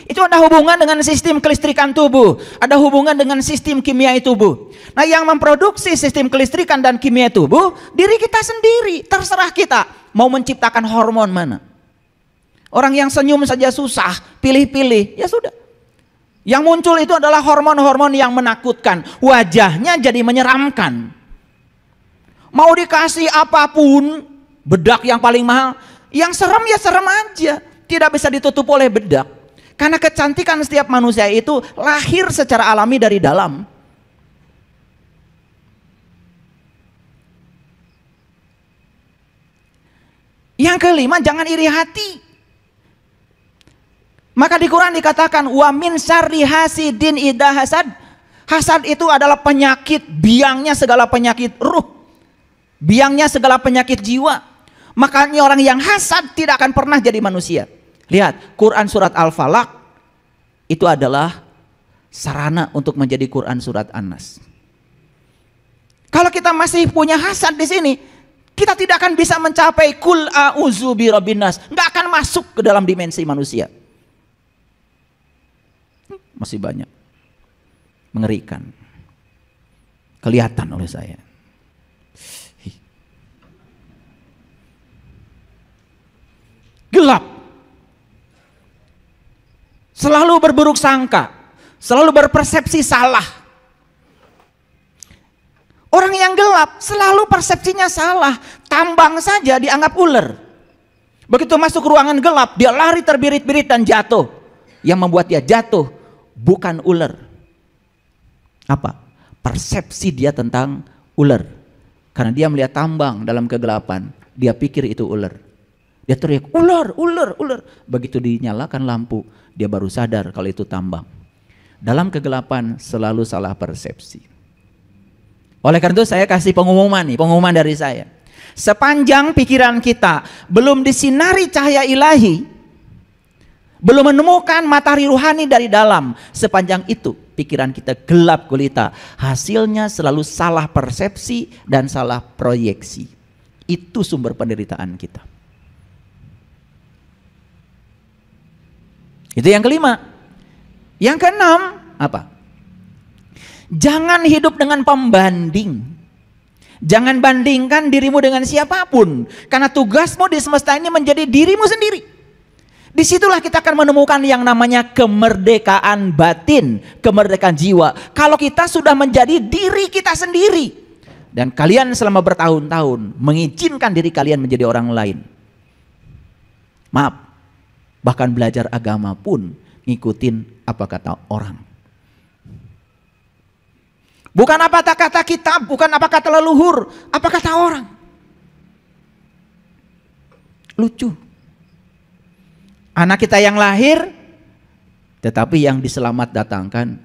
Itu ada hubungan dengan sistem kelistrikan tubuh. Ada hubungan dengan sistem kimia tubuh. Nah, yang memproduksi sistem kelistrikan dan kimia tubuh, diri kita sendiri. Terserah kita mau menciptakan hormon mana. Orang yang senyum saja susah, pilih-pilih, ya sudah. Yang muncul itu adalah hormon-hormon yang menakutkan. Wajahnya jadi menyeramkan. Mau dikasih apapun, bedak yang paling mahal, yang serem ya serem aja. Tidak bisa ditutup oleh bedak. Karena kecantikan setiap manusia itu lahir secara alami dari dalam. Yang kelima, jangan iri hati. Maka di Quran dikatakan wa min syarri hasidin idza hasad. Hasad itu adalah penyakit, biangnya segala penyakit ruh. Biangnya segala penyakit jiwa. Makanya orang yang hasad tidak akan pernah jadi manusia. Lihat, Quran surat Al-Falaq itu adalah sarana untuk menjadi Quran surat An-Nas. Kalau kita masih punya hasad di sini, kita tidak akan bisa mencapai kul a'udzu birabbin nas. Enggak akan masuk ke dalam dimensi manusia. Masih banyak. Mengerikan. Kelihatan oleh saya. Gelap. Selalu berburuk sangka, selalu berpersepsi salah. Orang yang gelap selalu persepsinya salah. Tambang saja dianggap ular. Begitu masuk ruangan gelap, dia lari terbirit-birit dan jatuh. Yang membuat dia jatuh bukan ular. Apa? Persepsi dia tentang ular. Karena dia melihat tambang dalam kegelapan, dia pikir itu ular. Dia teriak, ular, ular, ular. Begitu dinyalakan lampu, dia baru sadar kalau itu tambang. Dalam kegelapan selalu salah persepsi. Oleh karena itu saya kasih pengumuman nih, pengumuman dari saya. Sepanjang pikiran kita belum disinari cahaya ilahi, belum menemukan matahari ruhani dari dalam, sepanjang itu pikiran kita gelap gulita. Hasilnya selalu salah persepsi dan salah proyeksi. Itu sumber penderitaan kita. Itu yang kelima. Yang keenam, apa? Jangan hidup dengan pembanding. Jangan bandingkan dirimu dengan siapapun. Karena tugasmu di semesta ini menjadi dirimu sendiri. Disitulah kita akan menemukan yang namanya kemerdekaan batin, kemerdekaan jiwa. Kalau kita sudah menjadi diri kita sendiri. Dan kalian selama bertahun-tahun mengizinkan diri kalian menjadi orang lain. Maaf. Bahkan belajar agama pun ngikutin apa kata orang. Bukan apa kata kitab, bukan apa kata leluhur, apa kata orang. Lucu. Anak kita yang lahir, tetapi yang diselamat datangkan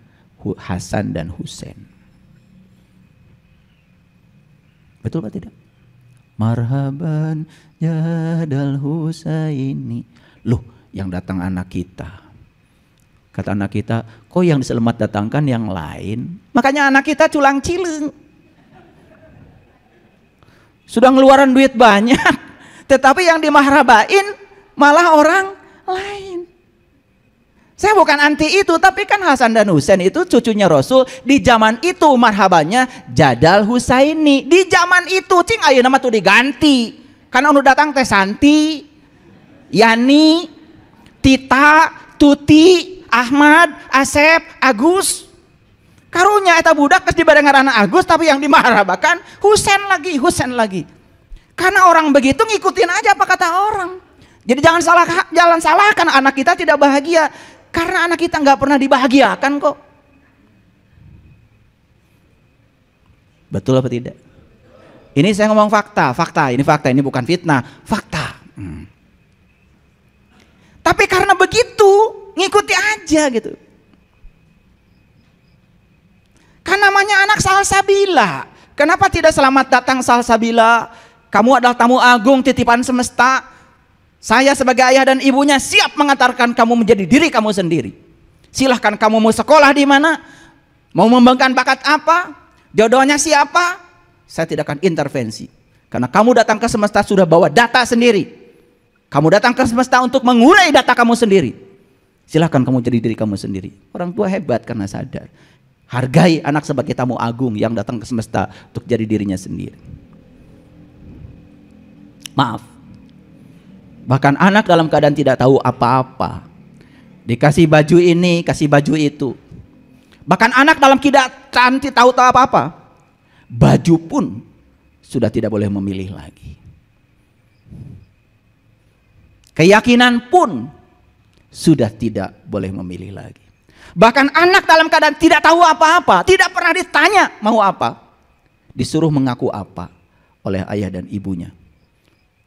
Hasan dan Husain. Betul apa tidak? Marhaban jadal Husaini. Loh, yang datang anak kita. Kata anak kita, kok yang diselamat datangkan yang lain? Makanya anak kita culang cileng. Sudah ngeluaran duit banyak, tetapi yang dimahrabain malah orang lain. Saya bukan anti itu, tapi kan Hasan dan Husain itu cucunya Rasul. Di zaman itu marhabannya Jadal Husaini. Di zaman itu cing ayo nama tuh diganti. Karena udah datang teh Santi, Yani, Tita, Tuti, Ahmad, Asep, Agus. Karunya eta budak kes dibarengan anak Agus, tapi yang dimahrabakan Husain lagi, Husain lagi. Karena orang begitu ngikutin aja apa kata orang. Jadi jangan salahkan anak kita tidak bahagia. Karena anak kita nggak pernah dibahagiakan kok. Betul apa tidak? Ini saya ngomong fakta, ini fakta, ini bukan fitnah, fakta. Tapi karena begitu, ngikuti aja gitu. Kan namanya anak salsabila. Kenapa tidak selamat datang salsabila? Kamu adalah tamu agung titipan semesta. Saya sebagai ayah dan ibunya siap mengantarkan kamu menjadi diri kamu sendiri. Silahkan kamu mau sekolah di mana, mau mengembangkan bakat apa, jodohnya siapa, saya tidak akan intervensi. Karena kamu datang ke semesta sudah bawa data sendiri. Kamu datang ke semesta untuk mengurai data kamu sendiri. Silahkan kamu jadi diri kamu sendiri. Orang tua hebat karena sadar. Hargai anak sebagai tamu agung yang datang ke semesta untuk jadi dirinya sendiri. Maaf. Bahkan anak dalam keadaan tidak tahu apa-apa. Dikasih baju ini, kasih baju itu. Bahkan anak dalam keadaan tidak tahu apa-apa. Baju pun sudah tidak boleh memilih lagi. Keyakinan pun sudah tidak boleh memilih lagi. Bahkan anak dalam keadaan tidak tahu apa-apa, tidak pernah ditanya mau apa, disuruh mengaku apa oleh ayah dan ibunya.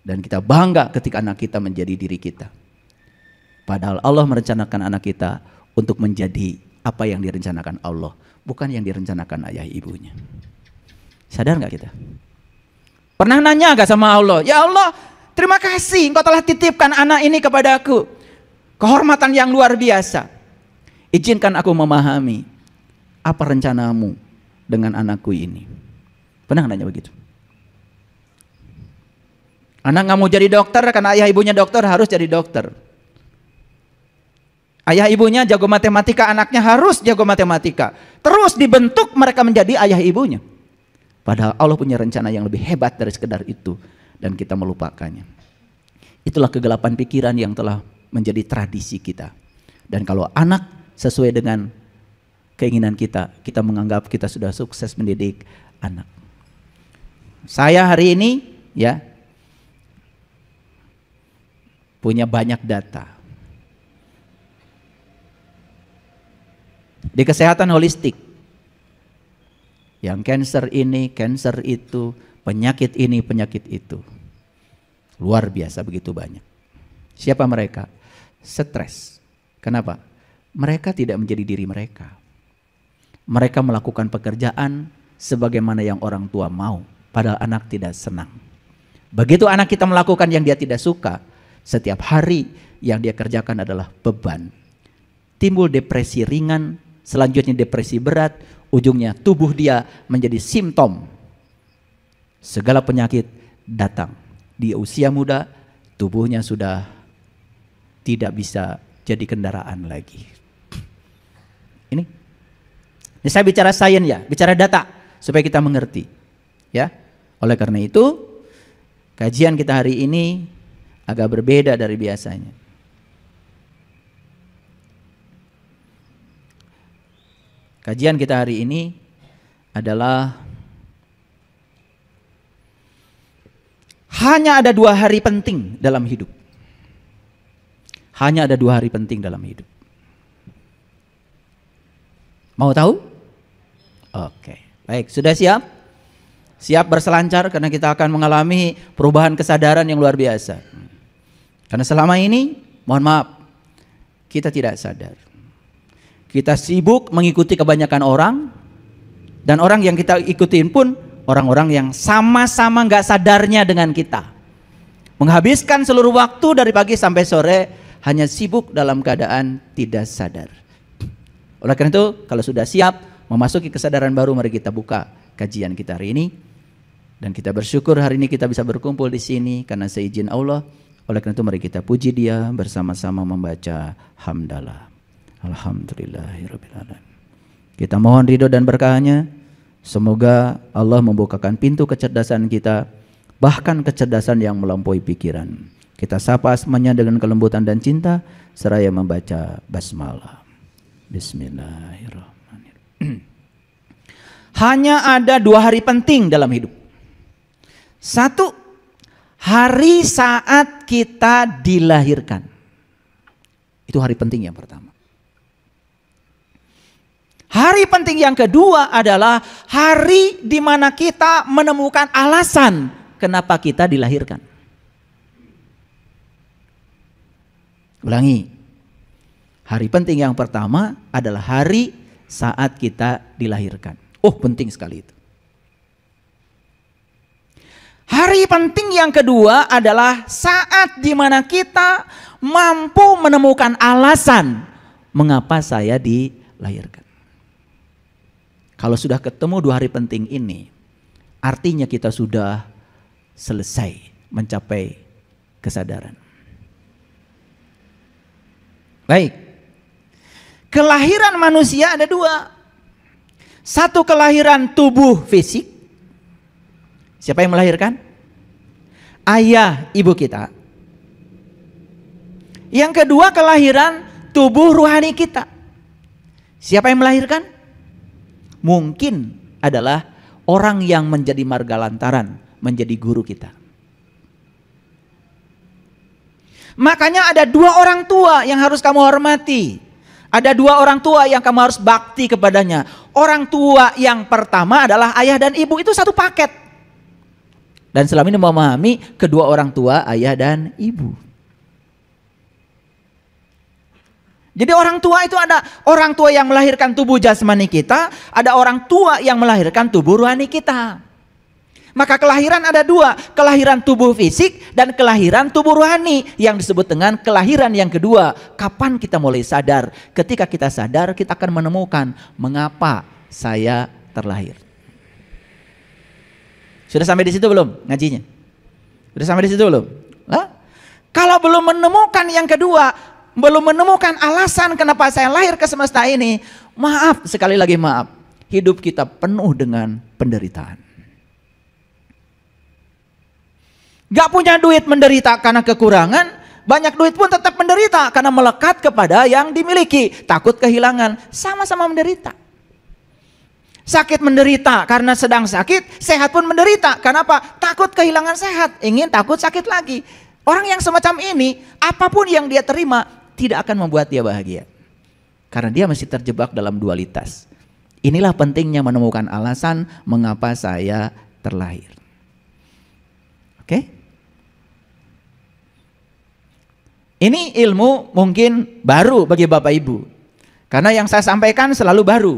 Dan kita bangga ketika anak kita menjadi diri kita. Padahal Allah merencanakan anak kita untuk menjadi apa yang direncanakan Allah, bukan yang direncanakan ayah ibunya. Sadar gak kita? Pernah nanya gak sama Allah, ya Allah, terima kasih Engkau telah titipkan anak ini kepadaku. Kehormatan yang luar biasa. Izinkan aku memahami apa rencanamu dengan anakku ini. Pernah nanya begitu? Anak gak mau jadi dokter karena ayah ibunya dokter, harus jadi dokter. Ayah ibunya jago matematika, anaknya harus jago matematika. Terus dibentuk mereka menjadi ayah ibunya. Padahal Allah punya rencana yang lebih hebat dari sekedar itu. Dan kita melupakannya. Itulah kegelapan pikiran yang telah menjadi tradisi kita. Dan kalau anak sesuai dengan keinginan kita, kita menganggap kita sudah sukses mendidik anak. Saya hari ini ya punya banyak data. Di kesehatan holistik, yang cancer ini, cancer itu, penyakit ini, penyakit itu. Luar biasa begitu banyak. Siapa mereka? Stres. Kenapa? Mereka tidak menjadi diri mereka. Mereka melakukan pekerjaan sebagaimana yang orang tua mau. Padahal anak tidak senang. Begitu anak kita melakukan yang dia tidak suka, setiap hari yang dia kerjakan adalah beban. Timbul depresi ringan, selanjutnya depresi berat, ujungnya tubuh dia menjadi simptom. Segala penyakit datang. Di usia muda, tubuhnya sudah tidak bisa jadi kendaraan lagi. Ini saya bicara sains ya, bicara data supaya kita mengerti. Ya. Oleh karena itu, kajian kita hari ini agak berbeda dari biasanya. Kajian kita hari ini adalah hanya ada 2 hari penting dalam hidup. Hanya ada 2 hari penting dalam hidup. Mau tahu? Oke, baik. Sudah siap? Siap berselancar karena kita akan mengalami perubahan kesadaran yang luar biasa. Karena selama ini, mohon maaf, kita tidak sadar. Kita sibuk mengikuti kebanyakan orang, dan orang yang kita ikutin pun orang-orang yang sama-sama gak sadarnya dengan kita. Menghabiskan seluruh waktu dari pagi sampai sore hanya sibuk dalam keadaan tidak sadar. Oleh karena itu, kalau sudah siap memasuki kesadaran baru, mari kita buka kajian kita hari ini. Dan kita bersyukur hari ini kita bisa berkumpul di sini karena seizin Allah. Oleh karena itu, mari kita puji Dia bersama-sama membaca hamdalah. Alhamdulillahirabbil alamin. Kita mohon ridho dan berkahnya. Semoga Allah membukakan pintu kecerdasan kita, bahkan kecerdasan yang melampaui pikiran. Kita sapa semuanya dengan kelembutan dan cinta seraya membaca basmalah. Bismillahirrahmanirrahim. Hanya ada 2 hari penting dalam hidup. 1, hari saat kita dilahirkan. Itu hari penting yang pertama. Hari penting yang kedua adalah hari di mana kita menemukan alasan kenapa kita dilahirkan. Ulangi. Hari penting yang pertama adalah hari saat kita dilahirkan. Oh, penting sekali itu. Hari penting yang kedua adalah saat di mana kita mampu menemukan alasan mengapa saya dilahirkan. Kalau sudah ketemu 2 hari penting ini, artinya kita sudah selesai mencapai kesadaran. Baik, kelahiran manusia ada 2. Satu, kelahiran tubuh fisik. Siapa yang melahirkan? Ayah ibu kita. Yang kedua, kelahiran tubuh rohani kita. Siapa yang melahirkan? Mungkin adalah orang yang menjadi marga lantaran, menjadi guru kita. Makanya ada 2 orang tua yang harus kamu hormati. Ada 2 orang tua yang kamu harus bakti kepadanya. Orang tua yang pertama adalah ayah dan ibu, itu satu paket. Dan selama ini memahami kedua orang tua, ayah dan ibu. Jadi orang tua itu ada orang tua yang melahirkan tubuh jasmani kita, ada orang tua yang melahirkan tubuh rohani kita. Maka kelahiran ada 2, kelahiran tubuh fisik dan kelahiran tubuh rohani yang disebut dengan kelahiran yang kedua. Kapan kita mulai sadar? Ketika kita sadar, kita akan menemukan mengapa saya terlahir. Sudah sampai di situ belum ngajinya? Sudah sampai di situ belum? Hah? Kalau belum menemukan yang kedua, belum menemukan alasan kenapa saya lahir ke semesta ini, maaf, sekali lagi maaf, hidup kita penuh dengan penderitaan. Gak punya duit menderita karena kekurangan, banyak duit pun tetap menderita karena melekat kepada yang dimiliki, takut kehilangan, sama-sama menderita. Sakit menderita karena sedang sakit, sehat pun menderita. Kenapa? Takut kehilangan sehat, ingin takut sakit lagi. Orang yang semacam ini, apapun yang dia terima tidak akan membuat dia bahagia. Karena dia masih terjebak dalam dualitas. Inilah pentingnya menemukan alasan mengapa saya terlahir. Oke? Ini ilmu mungkin baru bagi Bapak Ibu. Karena yang saya sampaikan selalu baru.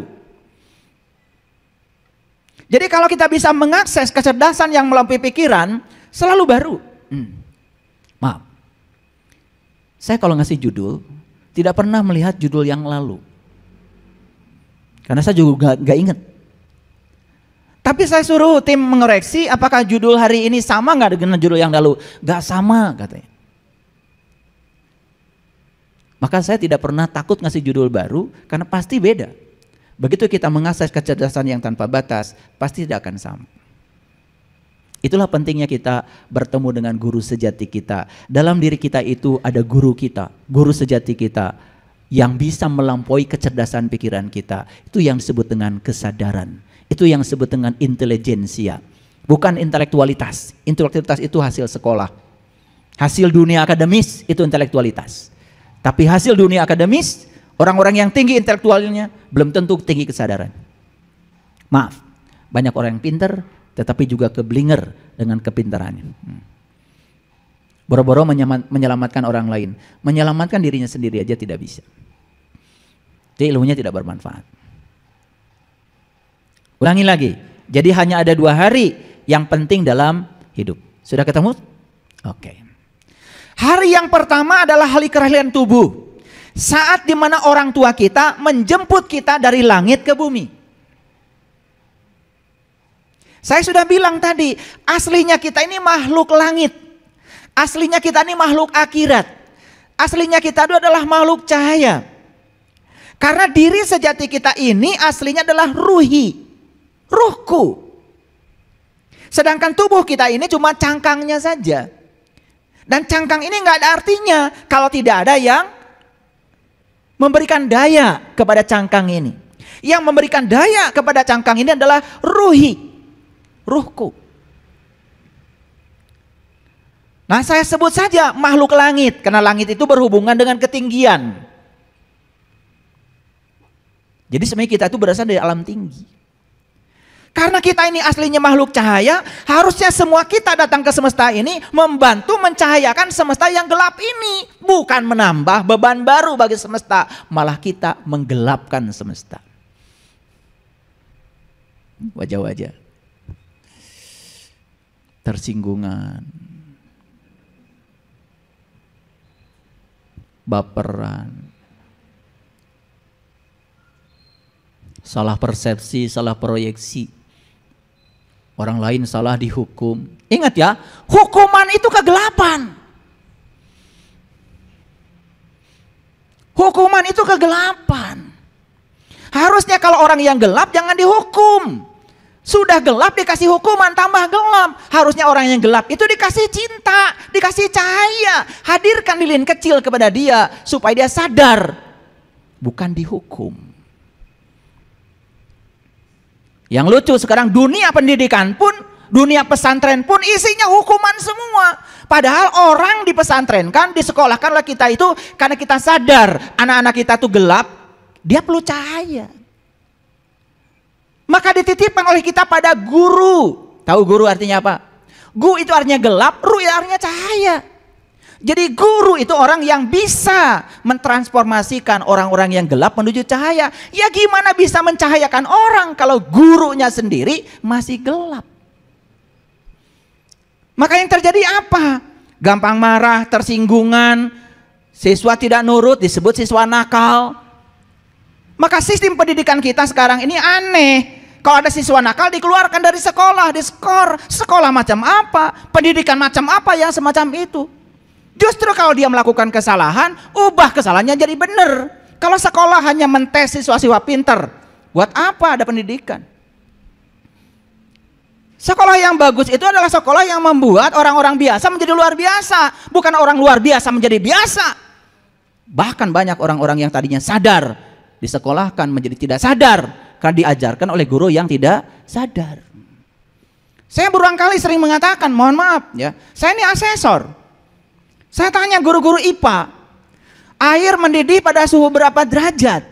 Jadi kalau kita bisa mengakses kecerdasan yang melampaui pikiran, selalu baru. Maaf, saya kalau ngasih judul, tidak pernah melihat judul yang lalu. Karena saya juga gak ingat. Tapi saya suruh tim mengoreksi, apakah judul hari ini sama gak dengan judul yang lalu? Gak sama katanya. Maka saya tidak pernah takut ngasih judul baru, karena pasti beda. Begitu kita mengakses kecerdasan yang tanpa batas, pasti tidak akan sama. Itulah pentingnya kita bertemu dengan guru sejati kita. Dalam diri kita itu ada guru kita, guru sejati kita yang bisa melampaui kecerdasan pikiran kita. Itu yang disebut dengan kesadaran. Itu yang disebut dengan intelijensia. Bukan intelektualitas. Intelektualitas itu hasil sekolah. Hasil dunia akademis itu intelektualitas. Tapi hasil dunia akademis, orang-orang yang tinggi intelektualnya belum tentu tinggi kesadaran. Maaf, banyak orang yang pintar tetapi juga keblinger dengan kepintarannya. Boro-boro menyelamatkan orang lain, menyelamatkan dirinya sendiri aja tidak bisa. Jadi ilmunya tidak bermanfaat. Ulangi lagi, jadi hanya ada 2 hari yang penting dalam hidup. Sudah ketemu? Oke. Hari yang pertama adalah hari kelahiran tubuh. Saat dimana orang tua kita menjemput kita dari langit ke bumi. Saya sudah bilang tadi, aslinya kita ini makhluk langit. Aslinya kita ini makhluk akhirat. Aslinya kita itu adalah makhluk cahaya. Karena diri sejati kita ini aslinya adalah ruhi. Ruhku. Sedangkan tubuh kita ini cuma cangkangnya saja. Dan cangkang ini nggak ada artinya kalau tidak ada yang memberikan daya kepada cangkang ini. Yang memberikan daya kepada cangkang ini adalah ruhi, ruhku. Nah, saya sebut saja makhluk langit, karena langit itu berhubungan dengan ketinggian. Jadi sebenarnya kita itu berasal dari alam tinggi. Karena kita ini aslinya makhluk cahaya, harusnya semua kita datang ke semesta ini membantu mencahayakan semesta yang gelap ini. Bukan menambah beban baru bagi semesta, malah kita menggelapkan semesta. Wajah-wajah. tersinggungan, baperan, salah persepsi, salah proyeksi. Orang lain salah dihukum. Ingat ya, hukuman itu kegelapan. Hukuman itu kegelapan. Harusnya kalau orang yang gelap jangan dihukum. Sudah gelap dikasih hukuman tambah gelap. Harusnya orang yang gelap itu dikasih cinta, dikasih cahaya. Hadirkan lilin kecil kepada dia supaya dia sadar. Bukan dihukum. Yang lucu sekarang dunia pendidikan pun, dunia pesantren pun isinya hukuman semua. Padahal orang dipesantrenkan, disekolahkan oleh kita itu karena kita sadar anak-anak kita tuh gelap, dia perlu cahaya. Maka dititipkan oleh kita pada guru. Tahu guru artinya apa? Gu itu artinya gelap, ru itu artinya cahaya. Jadi guru itu orang yang bisa mentransformasikan orang-orang yang gelap menuju cahaya. Ya gimana bisa mencahayakan orang kalau gurunya sendiri masih gelap? Maka yang terjadi apa? Gampang marah, tersinggungan, siswa tidak nurut, disebut siswa nakal. Maka sistem pendidikan kita sekarang ini aneh. Kalau ada siswa nakal dikeluarkan dari sekolah, diskor. Sekolah macam apa? Pendidikan macam apa yang semacam itu? Justru kalau dia melakukan kesalahan, ubah kesalahannya jadi benar. Kalau sekolah hanya mentes siswa-siswa pinter, buat apa ada pendidikan? Sekolah yang bagus itu adalah sekolah yang membuat orang-orang biasa menjadi luar biasa. Bukan orang luar biasa menjadi biasa. Bahkan banyak orang-orang yang tadinya sadar disekolahkan menjadi tidak sadar karena diajarkan oleh guru yang tidak sadar. Saya berulang kali sering mengatakan, mohon maaf ya, saya ini asesor. Saya tanya guru-guru IPA, air mendidih pada suhu berapa derajat?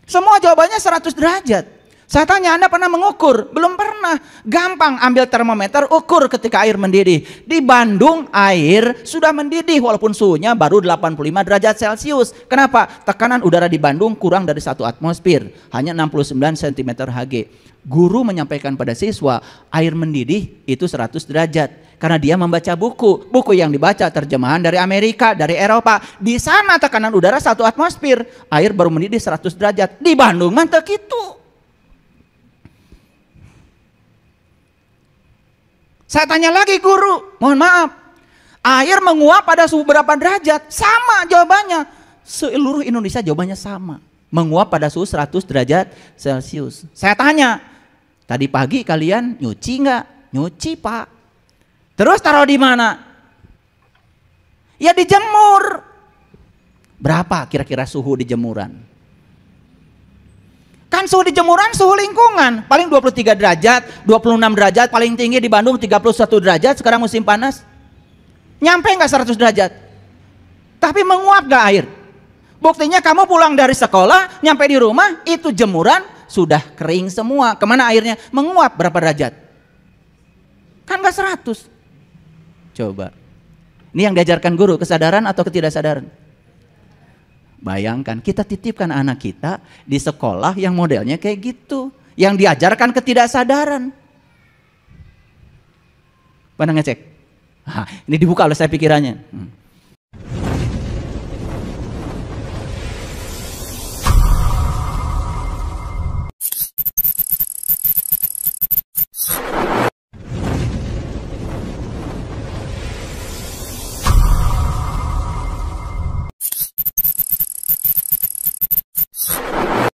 Semua jawabannya 100 derajat. Saya tanya, Anda pernah mengukur? Belum pernah. Gampang, ambil termometer, ukur ketika air mendidih. Di Bandung air sudah mendidih walaupun suhunya baru 85 derajat Celcius. Kenapa? Tekanan udara di Bandung kurang dari 1 atmosfer, hanya 69 cm Hg. Guru menyampaikan pada siswa, air mendidih itu 100 derajat. Karena dia membaca buku. Buku yang dibaca terjemahan dari Amerika, dari Eropa. Di sana tekanan udara 1 atmosfer, air baru mendidih 100 derajat. Di Bandung mantap gitu. Saya tanya lagi guru, mohon maaf, air menguap pada suhu berapa derajat? Sama jawabannya. Seluruh Indonesia jawabannya sama. Menguap pada suhu 100 derajat Celcius. Saya tanya, tadi pagi kalian nyuci nggak? Nyuci Pak. Terus taruh di mana? Ya dijemur. Berapa kira-kira suhu di jemuran? Kan suhu di jemuran suhu lingkungan, paling 23 derajat, 26 derajat, paling tinggi di Bandung 31 derajat sekarang musim panas. Nyampe nggak 100 derajat? Tapi menguap nggak air? Buktinya kamu pulang dari sekolah, nyampe di rumah, itu jemuran sudah kering semua. Kemana airnya? Menguap berapa derajat? Kan nggak 100. Coba. Ini yang diajarkan guru, kesadaran atau ketidaksadaran? Bayangkan kita titipkan anak kita di sekolah yang modelnya kayak gitu, yang diajarkan ketidaksadaran. Pernah ngecek? Ini dibuka oleh saya pikirannya.